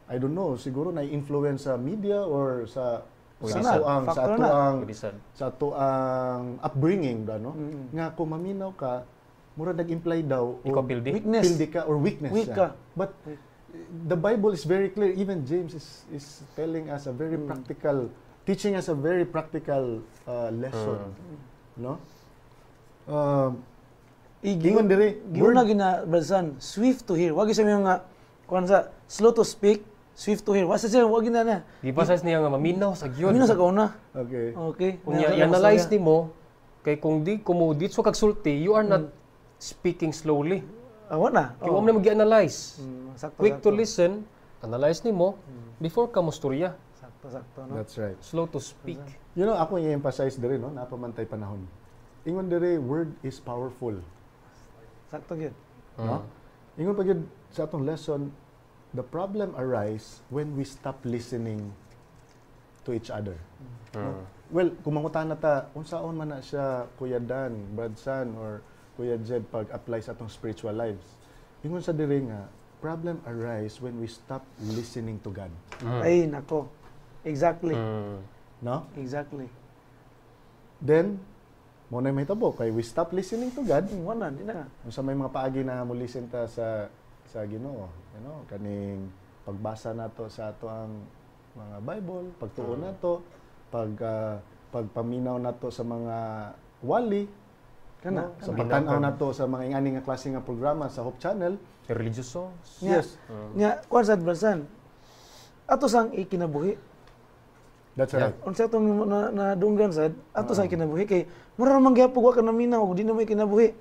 Speaker 3: I don't know, siguro na influence sa media or sa ato ang upbringing ba, no? Nga kung maminaw ka, mura nag-imply daw
Speaker 4: Ikaw pildi.
Speaker 3: pildi ka or weakness.
Speaker 5: Weak ka.
Speaker 3: But the Bible is very clear. Even James is telling us a very practical, teaching us a very practical lesson, no? Ingon diri,
Speaker 5: Giyon na gina swift to hear. Wag sa mga kuan sa slow to speak, swift to hear. Wasa siya wag na.
Speaker 4: Di pa sa niya nga maminaw sa giyon.
Speaker 5: Mina sa kauna.
Speaker 3: Okay.
Speaker 5: Okay.
Speaker 4: Kung i-analyze nimo kay kung di dito kagsulti, you are not speaking slowly.
Speaker 5: Awa na.
Speaker 4: Kaya mo na mag-analyze.
Speaker 5: Sakto.
Speaker 4: Quick to listen, analyze nimo before ka mostorya.
Speaker 5: Sakto, no?
Speaker 3: That's right.
Speaker 4: Slow to speak.
Speaker 3: You know, ako i-emphasize diri, no? Napamantay panahon. Ingon diri, word is powerful.
Speaker 5: Sakto gyud.
Speaker 3: No? Ingon pa gyud sa atong lesson, the problem arise when we stop listening to each other. No? Well, kung mangutan na ta, unsaon man na siya Kuya Dan, Brad San, or Kuya Jed pag-apply sa atong spiritual lives. Ingon sa diri nga, problem arise when we stop listening to God.
Speaker 5: Ay nako. Exactly.
Speaker 3: No?
Speaker 5: Exactly.
Speaker 3: Then, mo na may tabo kay we stop listening to God.
Speaker 5: Wala di na.
Speaker 3: Sa may mga paagi na mo listen ta sa Ginoo, you know, kaning pagbasa nato sa ato ang mga Bible, pagtuon nato, pagpaminaw nato sa mga wali,
Speaker 5: Kana.
Speaker 3: sa pagtanaw nato sa mga ingani nga klase nga programa sa Hope Channel.
Speaker 4: Religious songs.
Speaker 3: Yes.
Speaker 5: Nya kuan sa Bransan. Ato sang ikinabuhi.
Speaker 3: That's right.
Speaker 5: Unsa to na dunggan sad, ato sang ikinabuhi kay mura man gyapon wa ka na minaw ug di na mo ikinabuhi.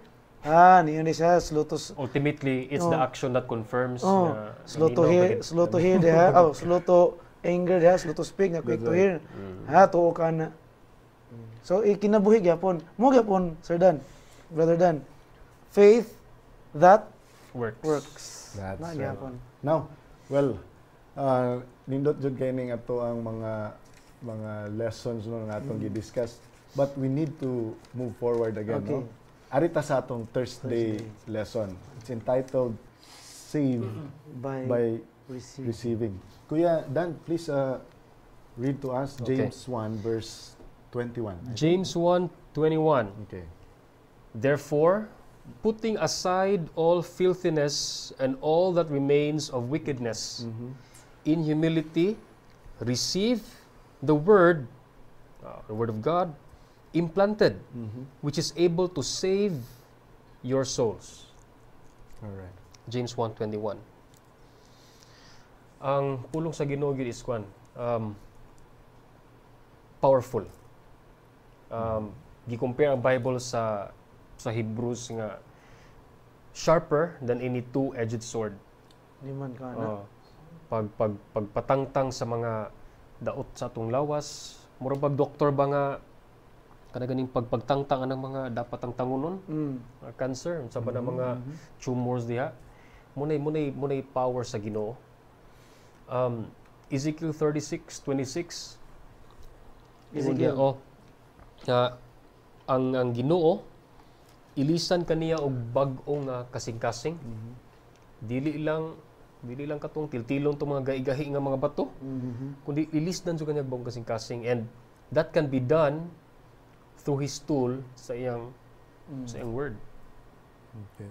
Speaker 5: Niyo ni siya slow to
Speaker 4: Ultimately, it's the action that confirms na
Speaker 5: slow to hear diha. Slow to anger diha, slow to speak na quick to hear. Tuo ka na. So ikinabuhi gyapon. Mo gyapon Sir Dan, Brother Dan. Faith that works.
Speaker 3: That's
Speaker 5: Na
Speaker 3: right.
Speaker 5: gyapon.
Speaker 3: Now, well, nindot jud kay ning ato ang mga lessons no nga atong gi-discuss, but we need to move forward again,
Speaker 5: Okay.
Speaker 3: no? Arita sa atong Thursday lesson. It's entitled Save by Receiving. Kuya Dan, please read to us
Speaker 4: Okay.
Speaker 3: James 1 verse 21.
Speaker 4: James 1:21.
Speaker 3: Okay.
Speaker 4: Therefore, putting aside all filthiness and all that remains of wickedness, in humility, receive the word of God, implanted, which is able to save your souls.
Speaker 3: All right.
Speaker 4: James 1:21. Ang pulong sa Ginoo gyud is kwan, powerful. Gi-compare ang Bible sa Hebrews nga sharper than any two-edged sword.
Speaker 5: Di man ka na.
Speaker 4: Pagpatangtang sa mga daot sa atong lawas, mura pag doktor ba nga kanaganing pagpagtangtang ng mga dapat ang tangunon, cancer, sa ba na mga tumors diha, munay power sa Ginoo. Ezekiel 36:26.
Speaker 5: Ezekiel.
Speaker 4: Ang Ginoo ilisan kaniya og bag-o nga kasing-kasing. Dili lang katong tiltilon tong mga gai-gahi nga mga bato. Kundi ilisdan jud kaniya bag kasing-kasing, and that can be done through his tool sa iyang word.
Speaker 3: Okay.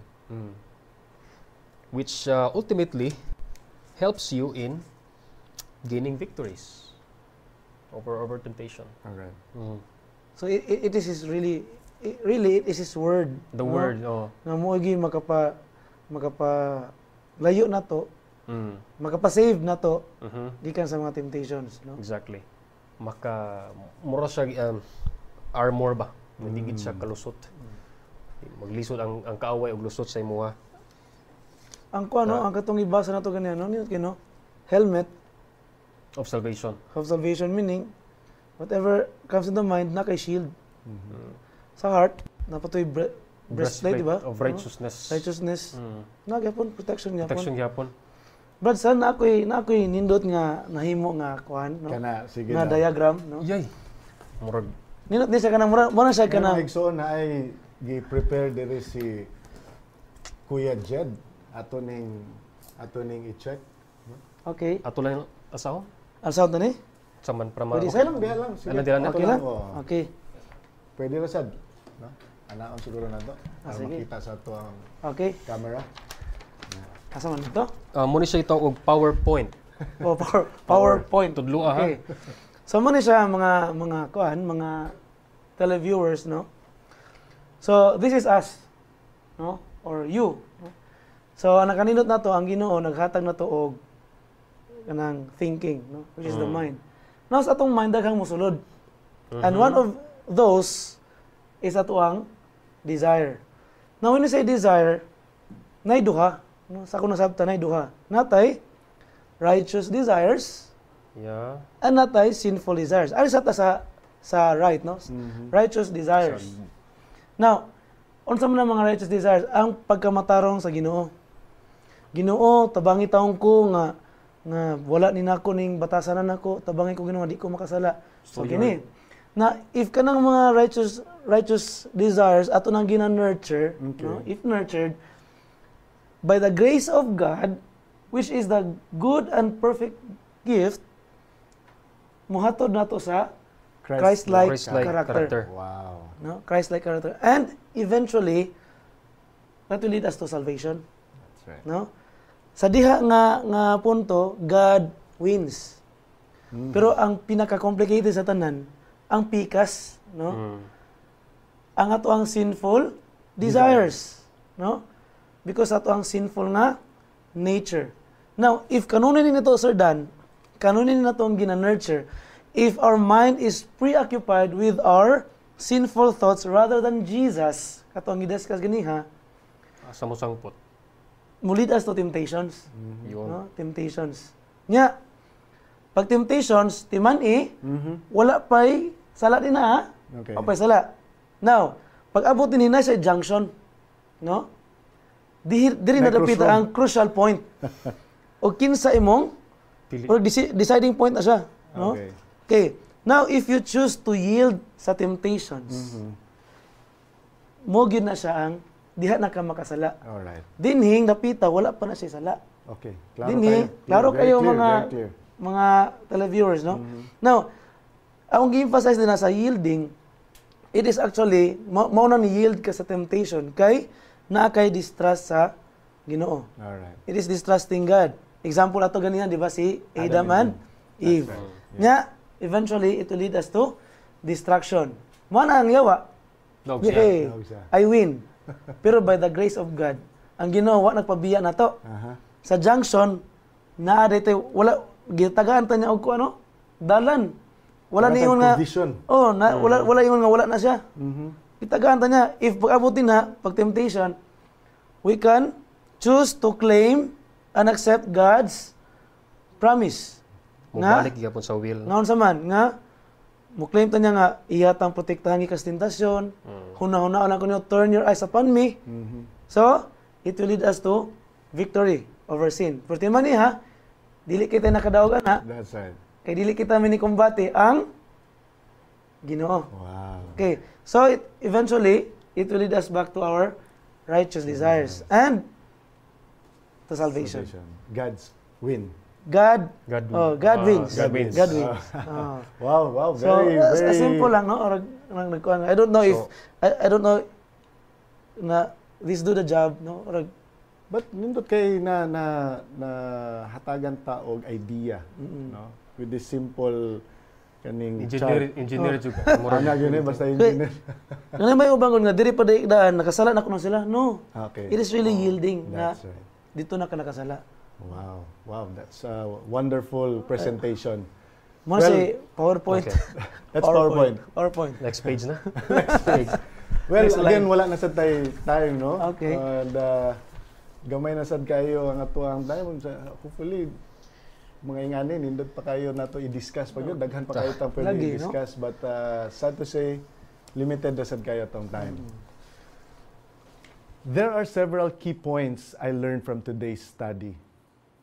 Speaker 4: Which ultimately helps you in gaining victories. over temptation.
Speaker 3: Alright.
Speaker 5: So it is his really it is his word.
Speaker 4: The
Speaker 5: no?
Speaker 4: word,
Speaker 5: Nga mo gi makapa layo na to, makapa-save na to gikan sa mga temptations, no?
Speaker 4: Exactly. Mura siya armor ba? Hindi gid siya kalusot. Maglisod ang kaaway og lusot sa imuha.
Speaker 5: Ang ang katong ibasa na to ganyan, no? Kino helmet
Speaker 4: Of salvation.
Speaker 5: of salvation, meaning whatever comes in the mind na kay shield. Sa heart napatoy breastplate, di ba?
Speaker 4: Of righteousness.
Speaker 5: Righteousness. Na gyapon protection gyapon.
Speaker 4: Protection gyapon.
Speaker 5: Brad, saan na ako'y nindot nga nahimo nga kuan, no?
Speaker 3: Kana, sige
Speaker 5: Nga
Speaker 3: na.
Speaker 5: diagram, no?
Speaker 4: Yay. Murag
Speaker 5: Nindot ni siya kanang mura siya
Speaker 3: Kana
Speaker 5: kanang
Speaker 3: igsoon na ay gi-prepare diri si Kuya Jed ato ning i-check.
Speaker 5: okay.
Speaker 4: ato lang asaw
Speaker 5: Ang sound na ni?
Speaker 4: saman para
Speaker 5: Pwede
Speaker 3: Okay lang, biya lang. Sige.
Speaker 4: Ano, diyan na?
Speaker 5: Okay lang?
Speaker 3: Oo.
Speaker 5: Okay.
Speaker 3: Pwede ra sad. No? Anaon siguro na to. Para
Speaker 5: sige.
Speaker 3: makita sa to ang
Speaker 5: Okay.
Speaker 3: camera.
Speaker 5: Asa man ito?
Speaker 4: muna siya ito og PowerPoint.
Speaker 5: Oh, PowerPoint.
Speaker 4: Tudlo ha.
Speaker 5: Okay. So man siya mga kuan, mga televiewers, no? So this is us, no? Or you, no? So ang nakaninot na to, ang Ginoo naghatag na to og kanang thinking, no? Which is the mind. Now sa atong mind daghang mosulod. And one of those is atuang desire. Now when you say desire, nay duha, no? Sa kuno sabta nay duha. Natay righteous desires
Speaker 4: Yeah.
Speaker 5: and natay sinful desires. Ari sa sa right, no? Righteous desires. Now, unsa man ang mga righteous desires? Ang pagkamatarong sa Ginoo. Ginoo, tabangi taong ko nga wala ni nako ning batasan nako, tabangi ko Ginoo nga di ko makasala. So kini. Na if kanang mga righteous desires ato nang gina-nurture, no? If nurtured by the grace of God, which is the good and perfect gift, muhatod nato sa Christ-like character.
Speaker 3: Wow.
Speaker 5: No? Christ-like character. And eventually, that will lead us to salvation.
Speaker 3: That's right.
Speaker 5: No? Sa diha nga punto, God wins. Pero ang pinaka-complicated sa tanan, ang pikas, no? Ang ato ang sinful desires, no? Because ato ang sinful nga nature. Now, if kanunin nito, Sir Dan, kanunin na itong gina-nurture, if our mind is preoccupied with our sinful thoughts rather than Jesus, katong i-discuss ganiha,
Speaker 4: Sa musangpot.
Speaker 5: will lead us to temptations.
Speaker 4: Yun.
Speaker 5: No? Temptations. Nya, pag temptations, timan wala pa'y sala din na, ha?
Speaker 3: Okay.
Speaker 5: Wala pa'y sala. Now, pag abot din na sa junction, no? Diri na dapit
Speaker 3: crossroad.
Speaker 5: ang crucial point. O kinsa imong
Speaker 4: Pili.
Speaker 5: or deciding point na siya, no?
Speaker 3: Okay.
Speaker 5: Okay. Now, if you choose to yield sa temptations, mo gyud na siya ang diha na ka makasala.
Speaker 3: Alright.
Speaker 5: Dinhing napita wala pa na siya sala.
Speaker 3: Okay. Klaro
Speaker 5: Dinhi,
Speaker 3: kayo.
Speaker 5: klaro
Speaker 3: Very
Speaker 5: kayo
Speaker 3: clear,
Speaker 5: mga
Speaker 3: very clear.
Speaker 5: mga televiewers, no? Now, ang gi-emphasize din na sa yielding, it is actually mao na ni yield ka sa temptation kay naa kay distrust sa Ginoo.
Speaker 3: Alright.
Speaker 5: It is distrusting God. Example ato ganihan, di ba, si Adam and Eve. Nya, eventually it will lead us to destruction. Mo na ang yawa.
Speaker 4: Dog
Speaker 5: Okay,
Speaker 3: Dog siya.
Speaker 5: I win. Pero by the grace of God, ang Ginoo wa nagpabiya na to.
Speaker 3: Aha.
Speaker 5: Sa junction, naa dito wala gitagaan ta niya og ano? Dalan. Wala ni ingon nga.
Speaker 3: Provision.
Speaker 5: Oh, wala ingon nga wala na siya. Gitagaan ta niya if pag-abutin na pag temptation, we can choose to claim and accept God's promise.
Speaker 4: Mubalik gyapon sa will.
Speaker 5: Ngaon sa man nga mo claim ta niya nga iyatang protektahan gikas tentasyon. Hunahuna lang ko niyo, turn your eyes upon me. So, it will lead us to victory over sin. Pero timan niya, dili kita nakadaogan ha.
Speaker 3: That's right.
Speaker 5: Kay dili kita minikumbati ang Ginoo.
Speaker 3: Wow.
Speaker 5: Okay. So, eventually, it will lead us back to our righteous desires and to salvation.
Speaker 3: God's win.
Speaker 5: God wins.
Speaker 4: God wins.
Speaker 5: God wins. Oh.
Speaker 3: Wow,
Speaker 5: So,
Speaker 3: very, very...
Speaker 5: simple lang, no? Or, I don't know if, I don't know na this do the job, no? Or,
Speaker 3: But nindot kay na hatagan ta og idea, no? With this simple kaning
Speaker 4: Engineer juga.
Speaker 3: Ana gyud basta engineer.
Speaker 5: Nga may ubangon nga diri pa daan nakasala na ko na sila. No.
Speaker 3: Okay.
Speaker 5: It is really yielding na
Speaker 3: That's right.
Speaker 5: dito na ka nakasala.
Speaker 3: Wow, that's a wonderful presentation.
Speaker 5: Mo say PowerPoint.
Speaker 4: Okay.
Speaker 3: That's PowerPoint.
Speaker 5: PowerPoint.
Speaker 4: Next page na.
Speaker 3: Well,
Speaker 5: Next
Speaker 3: again,
Speaker 5: line.
Speaker 3: wala na sad tay time, no?
Speaker 5: Okay.
Speaker 3: And gamay na sad kayo ang atuang time. Hopefully, mga inganin, nindot pa kayo na to i-discuss pa yun. Daghan pa kayo tang pwede
Speaker 5: Lagi,
Speaker 3: i-discuss. But sad to say, limited na sad kayo tong time. There are several key points I learned from today's study.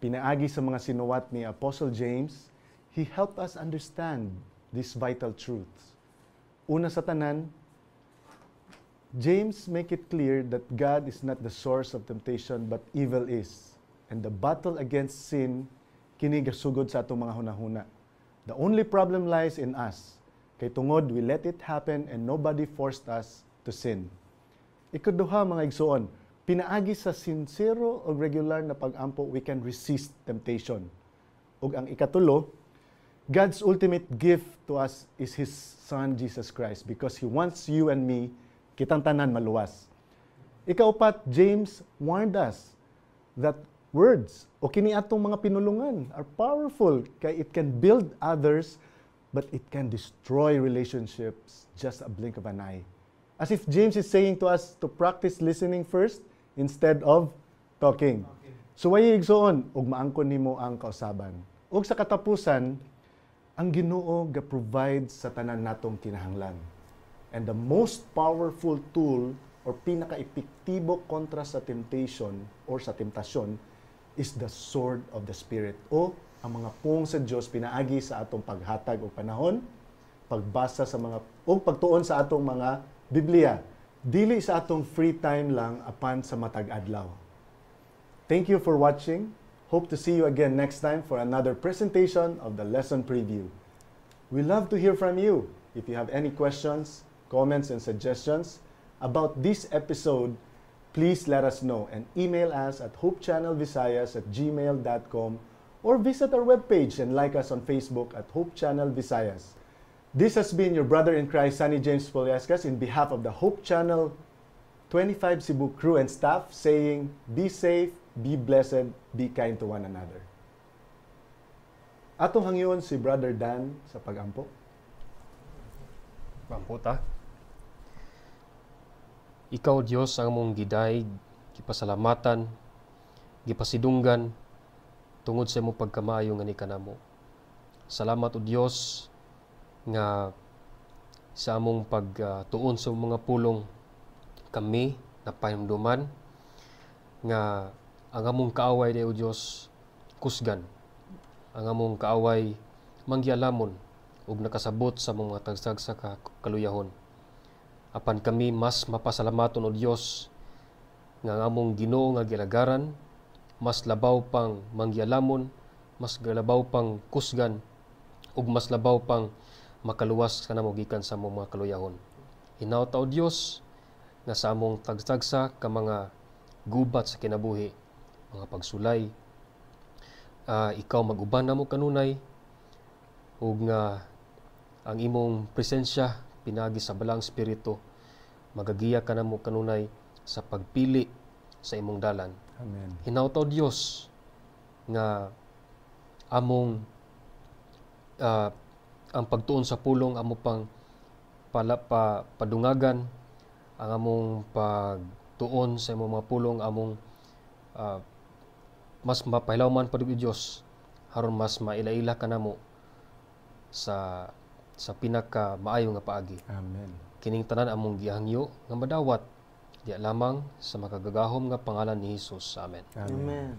Speaker 3: Pinaagi sa mga sinuwat ni Apostle James, he helped us understand these vital truths. Una sa tanan, James make it clear that God is not the source of temptation, but evil is. And the battle against sin, kini gasugod sa atong mga hunahuna. The only problem lies in us. Kay tungod, we let it happen and nobody forced us to sin. Ikaduha, mga igsoon, pinaagi sa sincero o regular na pag-ampo, we can resist temptation. Ug ang ikatulo, God's ultimate gift to us is His Son, Jesus Christ, because He wants you and me, kitang tanan maluwas. Ikaupat, James warned us that words o kini atong mga pinulungan are powerful kay it can build others, but it can destroy relationships just a blink of an eye. As if James is saying to us to practice listening first instead of talking. So way igsoon, ug maangkon nimo ang kausaban. Ug sa katapusan, ang Ginoo ga-provide sa tanan natong kinahanglan. And the most powerful tool or pinaka-epektibo kontra sa temptation or sa temptasyon is the sword of the Spirit o ang mga pung sa Dios pinaagi sa atong paghatag og panahon, pagbasa sa mga o pagtuon sa atong mga Biblia, dili sa atong free time lang apan sa matag adlaw. Thank you for watching. Hope to see you again next time for another presentation of the lesson preview. We love to hear from you. If you have any questions, comments, and suggestions about this episode, please let us know and email us at hopechannelvisayas@gmail.com or visit our webpage and like us on Facebook at Hope Channel Visayas. This has been your brother in Christ, Sunny James Poliascas, in behalf of the Hope Channel 25 Cebu crew and staff, saying, be safe, be blessed, be kind to one another. Atong hangyon si Brother Dan sa pag-ampo.
Speaker 4: Mamputa. Ikaw, Diyos, ang mong gidaig, gipasalamatan, gipasidunggan, tungod sa imong pagkamayo nga ni kanamo. Salamat, O Diyos, nga sa among pagtuon sa mga pulong kami na pahinumduman, nga ang among kaaway, O Diyos, kusgan. Ang among kaaway, manggialamon, ug nakasabot sa mga tagsag sa kaluyahon. Apan kami mas mapasalamaton, O Dios, nga ang among Ginoo nga gilagaran, mas labaw pang manggialamon, mas labaw pang kusgan, ug mas labaw pang makaluwas kanamo gikan sa among mga kaluyahon. Hinaut, O Dios, nga sa among tagsagsa ka mga gubat sa kinabuhi, mga pagsulay, ikaw mag-uban namo kanunay, ug nga ang imong presensya pinagi sa balang espiritu, magagiya ka namo kanunay sa pagpili sa imong dalan.
Speaker 3: Amen.
Speaker 4: Hinautaw Dios nga among ang pagtuon sa pulong amo pang padungagan, ang among pagtuon sa imong mga pulong among mas mapahilawman pa ug Dios aron mas mailaila kanamo sa pinaka maayo nga paagi.
Speaker 3: Amen.
Speaker 4: Kining tanan among gihangyo nga madawat diya lamang sa makagagahom nga pangalan ni Hesus. Amen.
Speaker 3: Amen.
Speaker 5: Amen.